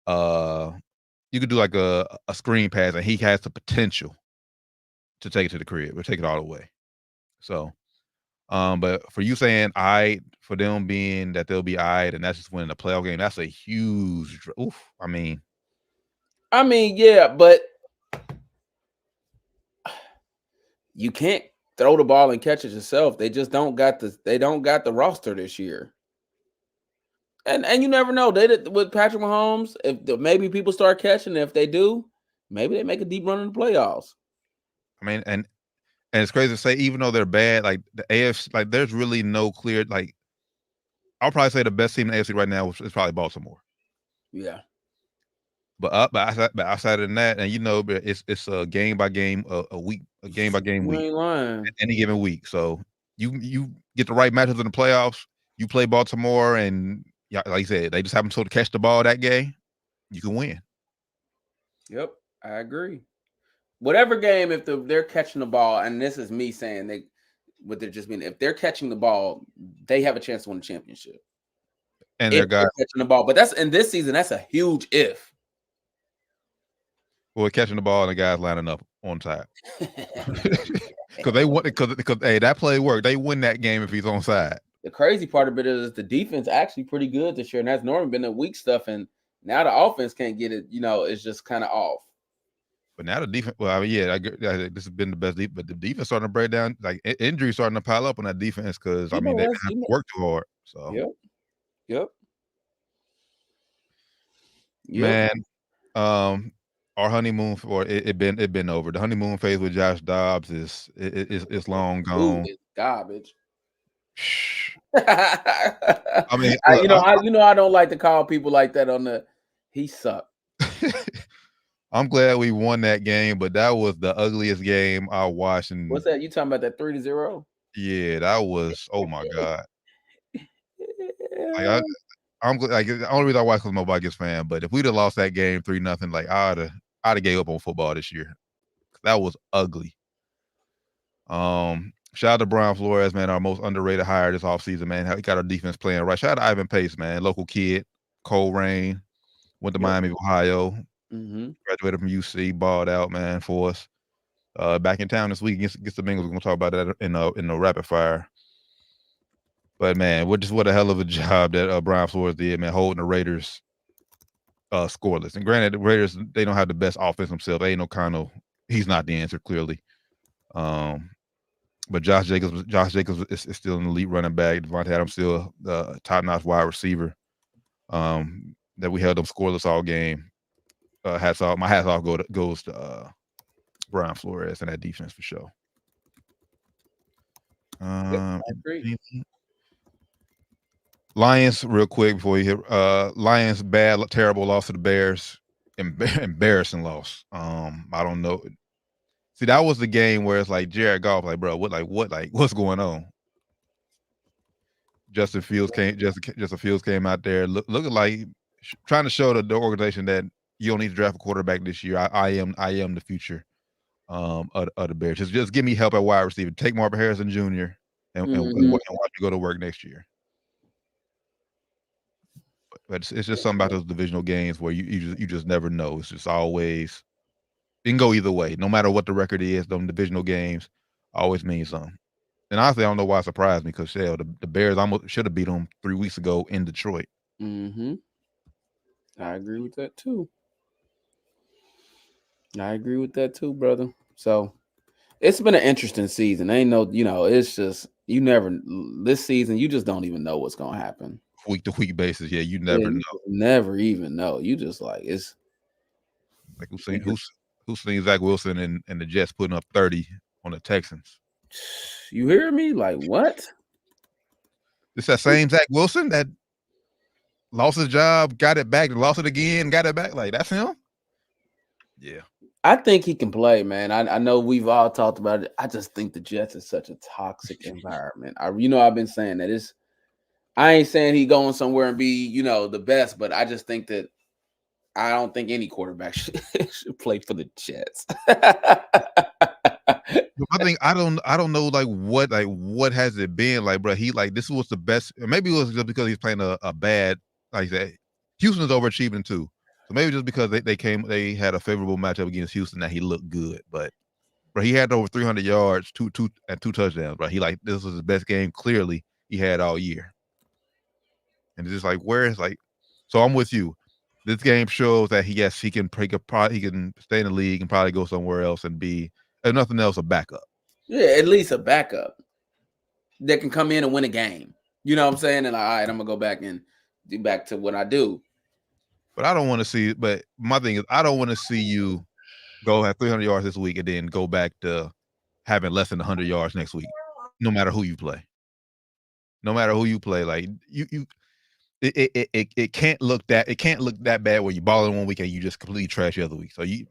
Speaker 6: like a screen pass and he has the potential to take it to the crib or take it all the way. So but for you saying for them being that they'll be and that's just winning a playoff game, that's a huge oof. I mean,
Speaker 5: yeah, but you can't throw the ball and catch it yourself. They just don't got the roster this year. And you never know. They did with Patrick Mahomes. If maybe people start catching, if they do, maybe they make a deep run in the playoffs.
Speaker 6: I mean, and it's crazy to say, even though they're bad, like the AFC, like there's really no clear, like I'll probably say the best team in the AFC right now is probably Baltimore.
Speaker 5: Yeah.
Speaker 6: But outside of that, and it's a game by game, a game by game week, any given week. So you get the right matchups in the playoffs. You play Baltimore, and like you said, they just happen to catch the ball that game. You can win.
Speaker 5: Yep, I agree. Whatever game, if they're catching the ball, and this is me saying if they're catching the ball, they have a chance to win the championship.
Speaker 6: And they're
Speaker 5: catching the ball, but that's in this season. That's a huge if.
Speaker 6: Well, catching the ball and the guys lining up on time because they want because that play worked. They win that game if he's on side.
Speaker 5: The crazy part of it is the defense actually pretty good this year, and that's normally been the weak stuff. And now the offense can't get it. It's just kind of off.
Speaker 6: But now the defense, well, I mean, this has been the best defense, but the defense starting to break down. Like injuries starting to pile up on that defense because they have to work too hard. So
Speaker 5: Yep.
Speaker 6: Man, our honeymoon it been over. The honeymoon phase with Josh Dobbs is long gone.
Speaker 5: It's garbage.
Speaker 6: I mean,
Speaker 5: I don't like to call people like that he sucked.
Speaker 6: I'm glad we won that game, but that was the ugliest game I watched. And
Speaker 5: what's that? You talking about that 3-0?
Speaker 6: Yeah, that was. Oh my God. I'm like the only reason I watch because I'm a Vikings fan. But if we'd have lost that game 3-0, like I'd have gave up on football this year. That was ugly. Shout out to Brian Flores, man, our most underrated hire this offseason, man. He got our defense playing right. Shout out to Ivan Pace, man, local kid, Cold Rain, went to Miami, Ohio, graduated from UC, balled out, man, for us. Back in town this week against the Bengals. We're gonna talk about that in the rapid fire. But man, what a hell of a job that Brian Flores did, man, holding the Raiders scoreless. And granted, the Raiders, they don't have the best offense themselves. They ain't no kind of, he's not the answer, clearly. But Josh Jacobs is still an elite running back. Devontae Adams still the top-notch wide receiver. That we held them scoreless all game. My hats off goes to Brian Flores and that defense for sure. Lions, real quick before you hit. Lions bad, terrible loss to the Bears. Embarrassing loss. I don't know. See, that was the game where it's like Jared Goff, like, bro, what's going on? Justin Fields came out there looking like trying to show the organization that you don't need to draft a quarterback this year. I am the future of the Bears. Just give me help at wide receiver. Take Marvin Harrison Jr. and watch me go to work next year. But it's just something about those divisional games where you just never know. It's just always, it can go either way. No matter what the record is, those divisional games always mean something. And honestly, I don't know why it surprised me because the Bears almost should have beat them 3 weeks ago in Detroit.
Speaker 5: I agree with that too. Brother. So it's been an interesting season. Ain't no, it's just this season you just don't even know what's gonna happen.
Speaker 6: Week to week basis, yeah, you never know.
Speaker 5: Never even know. You just like it's
Speaker 6: like who's seen Zach Wilson and the Jets putting up 30 on the Texans?
Speaker 5: You hear me? Like what?
Speaker 6: It's that same Zach Wilson that lost his job, got it back, lost it again, got it back. Like that's him. Yeah,
Speaker 5: I think he can play, man. I know we've all talked about it. I just think the Jets is such a toxic environment. I've been saying that I ain't saying he going somewhere and be, the best, but I just think that I don't think any quarterback should play for the Jets.
Speaker 6: I think I don't know what has it been like, bro. He this was the best. Maybe it was just because he's playing a bad like that. Houston's overachieving too, so maybe just because they had a favorable matchup against Houston that he looked good. But he had over 300 yards, two touchdowns. Bro, this was his best game clearly he had all year. And it's just like so I'm with you. This game shows that he can stay in the league and probably go somewhere else and be, if nothing else, a backup.
Speaker 5: Yeah, at least a backup that can come in and win a game. You know what I'm saying? And all right, I'm gonna go back and do back to what I do.
Speaker 6: But I don't want to see. But my thing is, I don't want to see you go have 300 yards this week and then go back to having less than 100 yards next week. No matter who you play. Like you. It can't look that bad where you ball in one week and you just completely trash the other week. So you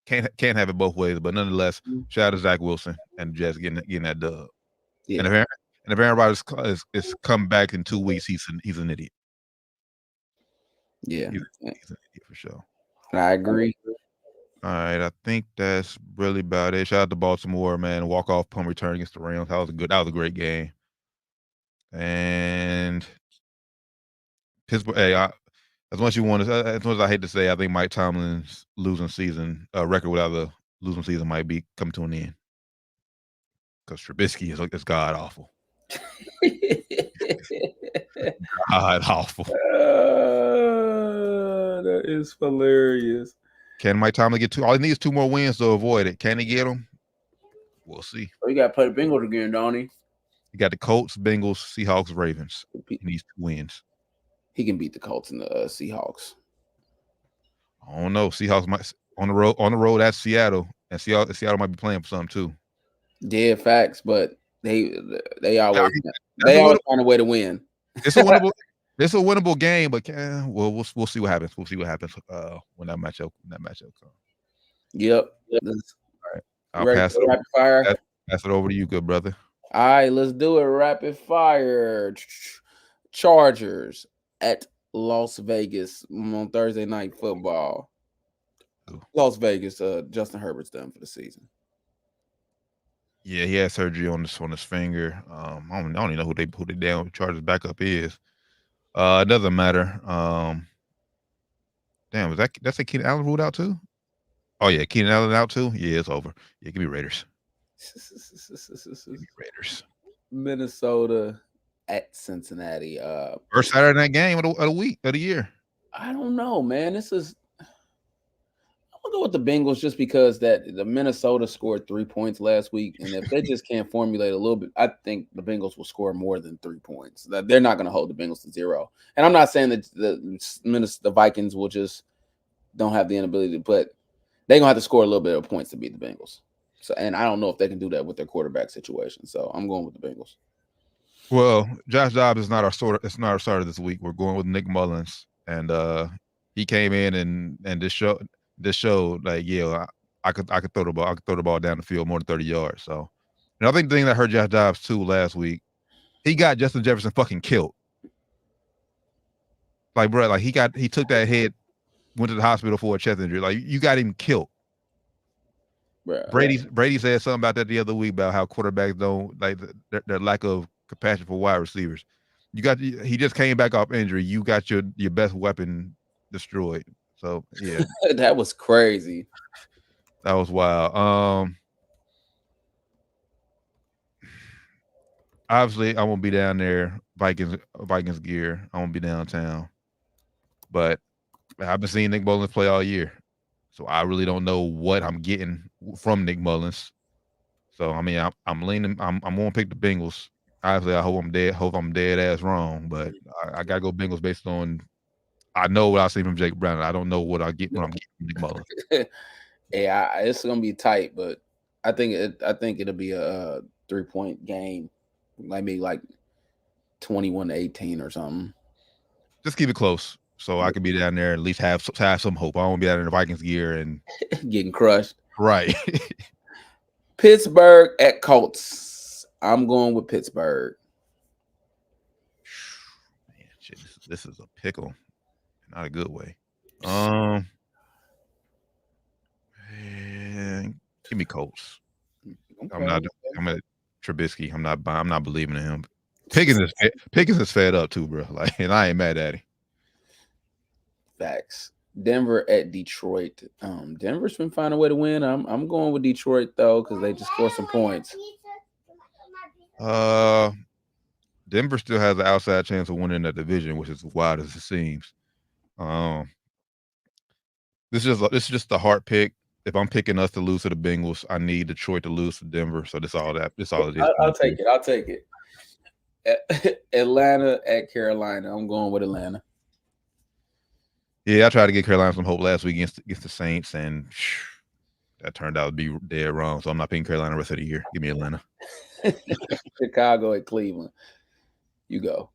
Speaker 6: can't have it both ways. But nonetheless, shout out to Zach Wilson and Jets getting that dub. Yeah. And if Aaron Rodgers is come back in 2 weeks, he's an idiot.
Speaker 5: Yeah,
Speaker 6: he's an idiot for sure.
Speaker 5: I agree.
Speaker 6: All right, I think that's really about it. Shout out to Baltimore, man. Walk-off punt return against the Rams. That was a great game. And Pittsburgh, as much as I hate to say, I think Mike Tomlin's losing season record without the losing season might be coming to an end because Trubisky is god awful. God awful.
Speaker 5: That is hilarious.
Speaker 6: Can Mike Tomlin get all he needs 2 more wins to avoid it? Can he get them? We'll see.
Speaker 5: Oh, you got to play the Bengals again, don't he?
Speaker 6: You got the Colts, Bengals, Seahawks, Ravens. He needs 2 wins.
Speaker 5: He can beat the Colts and the Seahawks.
Speaker 6: I don't know. Seahawks might on the road at Seattle, and Seattle might be playing for something too.
Speaker 5: Yeah, facts. But they always find a way to win.
Speaker 6: It's a winnable game, but we'll see what happens. We'll see what happens when that matchup comes.
Speaker 5: Yep.
Speaker 6: All right, I'll pass it over. Pass it over to you, good brother.
Speaker 5: All right, let's do it. Rapid fire. Chargers at Las Vegas on Thursday Night Football. Las Vegas, Justin Herbert's done for the season.
Speaker 6: Yeah, he had surgery on his finger. I don't even know who they damn Chargers backup is. It doesn't matter. Damn, that's a Keenan Allen ruled out too? Oh yeah, Keenan Allen out too? Yeah, it's over. Yeah, give me Raiders. Give me Raiders.
Speaker 5: Minnesota at Cincinnati.
Speaker 6: First Saturday night game of the week of the year.
Speaker 5: I don't know, man. I'm gonna go with the Bengals just because that the Minnesota scored 3 points last week, and if they just can't formulate a little bit, I think the Bengals will score more than 3 points. That they're not gonna hold the Bengals to 0. And I'm not saying that the Vikings will just don't have the inability, but they're gonna have to score a little bit of points to beat the Bengals. So, and I don't know if they can do that with their quarterback situation. So I'm going with the Bengals.
Speaker 6: Well, Josh Dobbs is not our starter. It's not our starter this week. We're going with Nick Mullins, and he came in and this showed like, yeah, I could throw the ball. I could throw the ball down the field more than 30 yards. So, and I think the thing that hurt Josh Dobbs too last week, he got Justin Jefferson fucking killed. Like, bro, like he took that hit, went to the hospital for a chest injury. Like, you got him killed. Right. Brady said something about that the other week about how quarterbacks don't like their lack of compassion for wide receivers. He just came back off injury. You got your best weapon destroyed. So yeah,
Speaker 5: that was crazy.
Speaker 6: That was wild. Obviously, I won't be down there. Vikings gear. I won't be downtown. But I've been seeing Nick Mullins play all year, so I really don't know what I'm getting from Nick Mullins. So I mean, I'm leaning. I'm going to pick the Bengals. Obviously, I hope I'm dead ass wrong, but I gotta go Bengals based on I know what I see from Jake Brown. I don't know what I get when I'm getting from Nick Mullins.
Speaker 5: Yeah, it's gonna be tight, but I think it'll be a 3-point game, maybe like 21-18 or something.
Speaker 6: Just keep it close, so I can be down there at least have some hope. I won't be out in the Vikings gear and
Speaker 5: getting crushed.
Speaker 6: Right.
Speaker 5: Pittsburgh at Colts. I'm going with Pittsburgh.
Speaker 6: Man, shit, this is a pickle, not a good way. Give me Colts. Okay. I'm at Trubisky. I'm not believing in him. Pickens is fed up too, bro. Like, and I ain't mad at him.
Speaker 5: Facts. Denver at Detroit. Denver's been finding a way to win. I'm going with Detroit though because they just scored some points.
Speaker 6: Denver still has an outside chance of winning that division, which is as wild as it seems. This is just a hard pick. If I'm picking us to lose to the Bengals, I need Detroit to lose to Denver. So this all it is.
Speaker 5: I'll take it. Atlanta at Carolina. I'm going with Atlanta.
Speaker 6: Yeah, I tried to get Carolina some hope last week against the Saints, and that turned out to be dead wrong. So I'm not picking Carolina the rest of the year. Give me Atlanta.
Speaker 5: Chicago at Cleveland. You go.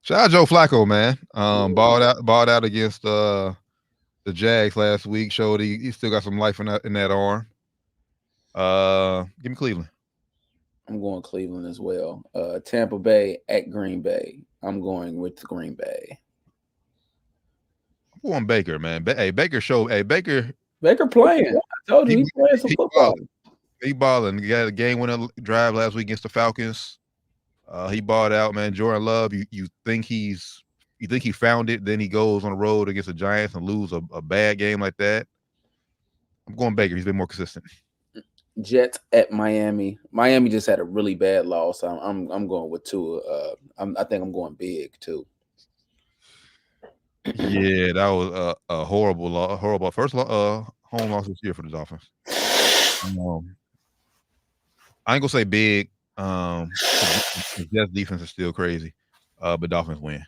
Speaker 6: Shout out Joe Flacco, man. Balled out against the Jags last week. Showed he still got some life in that arm. Give me Cleveland.
Speaker 5: I'm going Cleveland as well. Tampa Bay at Green Bay. I'm going with Green Bay.
Speaker 6: I'm going Baker, man. Baker showed. Baker
Speaker 5: playing. I told you he's playing some football.
Speaker 6: He balling. He got a game-winning drive last week against the Falcons. He balled out, man. Jordan Love. You think he found it, then he goes on the road against the Giants and lose a bad game like that. I'm going Baker. He's been more consistent.
Speaker 5: Jets at Miami. Miami just had a really bad loss. I'm going with Tua. I think I'm going big too.
Speaker 6: Yeah, that was a horrible first home loss this year for the Dolphins. I ain't gonna say big. Jets defense is still crazy, but Dolphins win.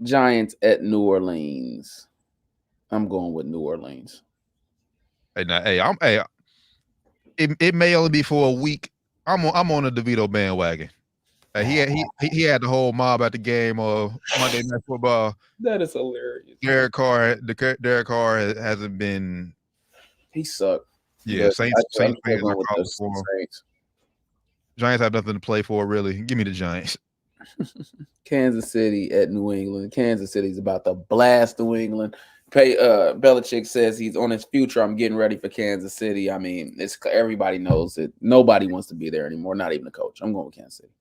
Speaker 5: Giants at New Orleans. I'm going with New Orleans.
Speaker 6: It may only be for a week. I'm on the DeVito bandwagon. He had the whole mob at the game of Monday Night Football.
Speaker 5: That is hilarious.
Speaker 6: Derek Carr hasn't been.
Speaker 5: He sucked.
Speaker 6: Yeah, Saints fans are calling for him. Giants have nothing to play for, really. Give me the Giants.
Speaker 5: Kansas City at New England. Kansas City's about to blast New England. Belichick says he's on his future. I'm getting ready for Kansas City. I mean, it's everybody knows it. Nobody wants to be there anymore. Not even the coach. I'm going with Kansas City.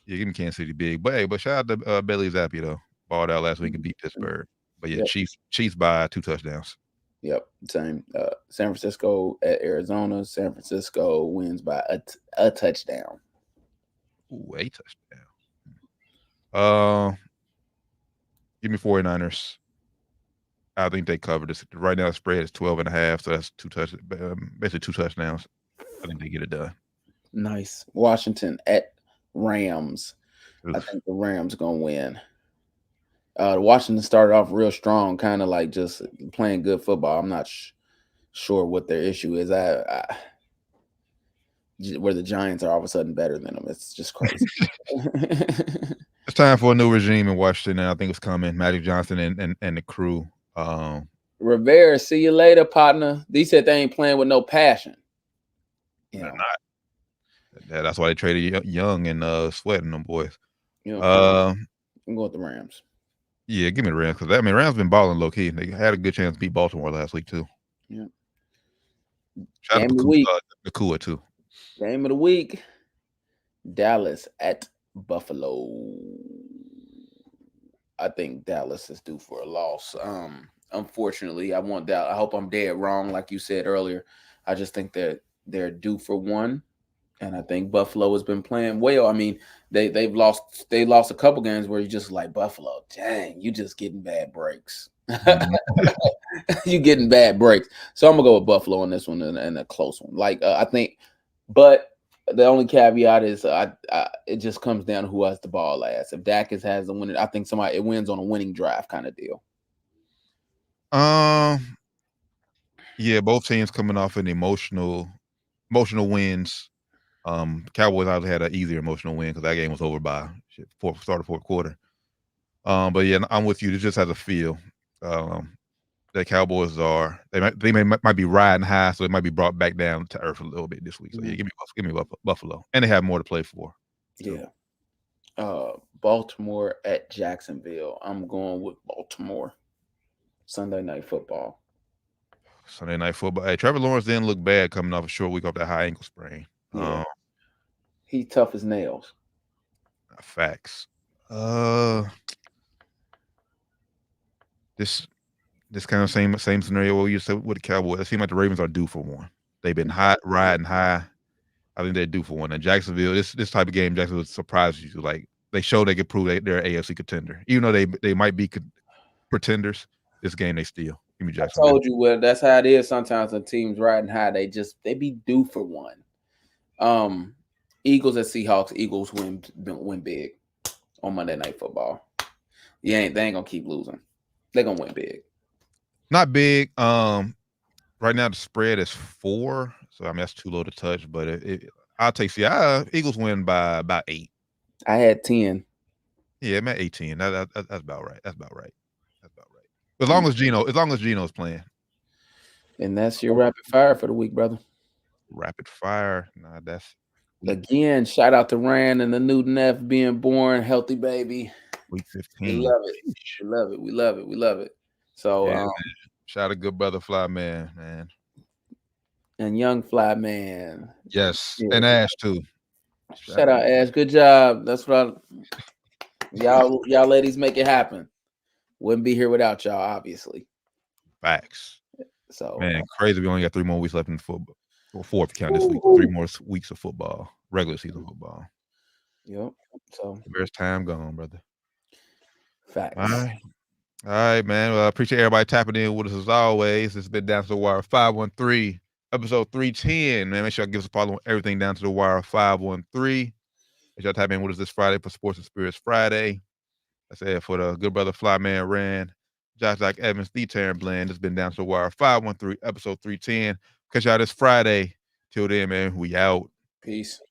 Speaker 6: Yeah, give me Kansas City big. But shout out to Bailey Zappi though. Balled out last week and beat Pittsburgh. But yeah,
Speaker 5: Yep.
Speaker 6: Chiefs by 2 touchdowns.
Speaker 5: Yep, same. San Francisco at Arizona. San Francisco wins by a touchdown.
Speaker 6: Ooh, a touchdown. Give me 49ers. I think they covered this. Right now, the spread is 12.5, so that's basically 2 touchdowns. I think they get it done.
Speaker 5: Nice. Washington at Rams. I think the Rams gonna win. Washington started off real strong, kind of like just playing good football. I'm not sure what their issue is. Where the Giants are all of a sudden better than them. It's just crazy.
Speaker 6: It's time for a new regime in Washington, and I think it's coming. Magic Johnson and the crew.
Speaker 5: Rivera, see you later, partner. They said they ain't playing with no passion.
Speaker 6: They're not. That's why they traded Young and Sweating them boys.
Speaker 5: I'm going with the Rams.
Speaker 6: Yeah, give me the Rams because Rams been balling low key. They had a good chance to beat Baltimore last week too.
Speaker 5: Yeah.
Speaker 6: Shout out to Nakua too.
Speaker 5: Game of the week. Dallas at Buffalo. I think Dallas is due for a loss. Unfortunately, I want Dallas. I hope I'm dead wrong, like you said earlier. I just think that they're due for one. And I think Buffalo has been playing well. I mean, they lost a couple games where you just like Buffalo. Dang, you just getting bad breaks. You getting bad breaks. So I'm gonna go with Buffalo on this one and a close one. Like I think, but the only caveat is it just comes down to who has the ball last. If Dak has the winning, I think it wins on a winning drive kind of deal.
Speaker 6: Yeah, both teams coming off an emotional wins. Cowboys obviously had an easier emotional win because that game was over by start of fourth quarter. But yeah, I'm with you. It just has a feel. The Cowboys might be riding high, so it might be brought back down to earth a little bit this week. So yeah, give me Buffalo, and they have more to play for. So.
Speaker 5: Yeah. Baltimore at Jacksonville. I'm going with Baltimore. Sunday Night Football.
Speaker 6: Hey, Trevor Lawrence didn't look bad coming off a short week off that high ankle sprain.
Speaker 5: Yeah. He's tough as nails.
Speaker 6: Facts. This kind of same scenario what you said with the Cowboys. It seems like the Ravens are due for one. They've been riding high. I think they're due for one. And Jacksonville, this type of game, Jacksonville surprises you. Like they show they can prove they're an AFC contender, even though they might be pretenders. This game they steal. Give me Jacksonville.
Speaker 5: I told you, that's how it is. Sometimes when teams riding high, they be due for one. Eagles at Seahawks. Eagles win big on Monday Night Football. They ain't gonna keep losing. They're gonna win big.
Speaker 6: Not big. Right now the spread is 4, so I mean that's too low to touch. But I'll take Eagles win by about 8.
Speaker 5: I had 10.
Speaker 6: Yeah, I'm at 18. That's about right. That's about right. As long as Geno's playing.
Speaker 5: And that's your rapid fire for the week, brother.
Speaker 6: Rapid fire. Nah, that's
Speaker 5: again. Shout out to Rand and the new Neff being born, healthy baby.
Speaker 6: Week 15.
Speaker 5: We love it. We love it. So
Speaker 6: yeah, shout out to good brother Fly Man.
Speaker 5: And young Fly Man.
Speaker 6: Yes. Yeah. And Ash too.
Speaker 5: Shout out Ash. Good job. That's what y'all ladies make it happen. Wouldn't be here without y'all, obviously.
Speaker 6: Facts.
Speaker 5: So
Speaker 6: man, crazy. We only got 3 more weeks left in football. Well, 4 if you count this week. 3 more weeks of football. Regular season football.
Speaker 5: Yep. So
Speaker 6: there's time gone, brother.
Speaker 5: Facts.
Speaker 6: All right, man. Well, I appreciate everybody tapping in with us as always. It's been Down to the Wire 513, episode 310. Man, make sure you give us a follow on everything Down to the Wire 513. Make sure you tap in with us this Friday for Sports and Spirits Friday. That's it for the good brother Fly Man Rand, Josh Doc Evans, the Taryn Bland. It's been Down to the Wire 513, episode 310. Catch y'all this Friday. Till then, man, we out.
Speaker 5: Peace.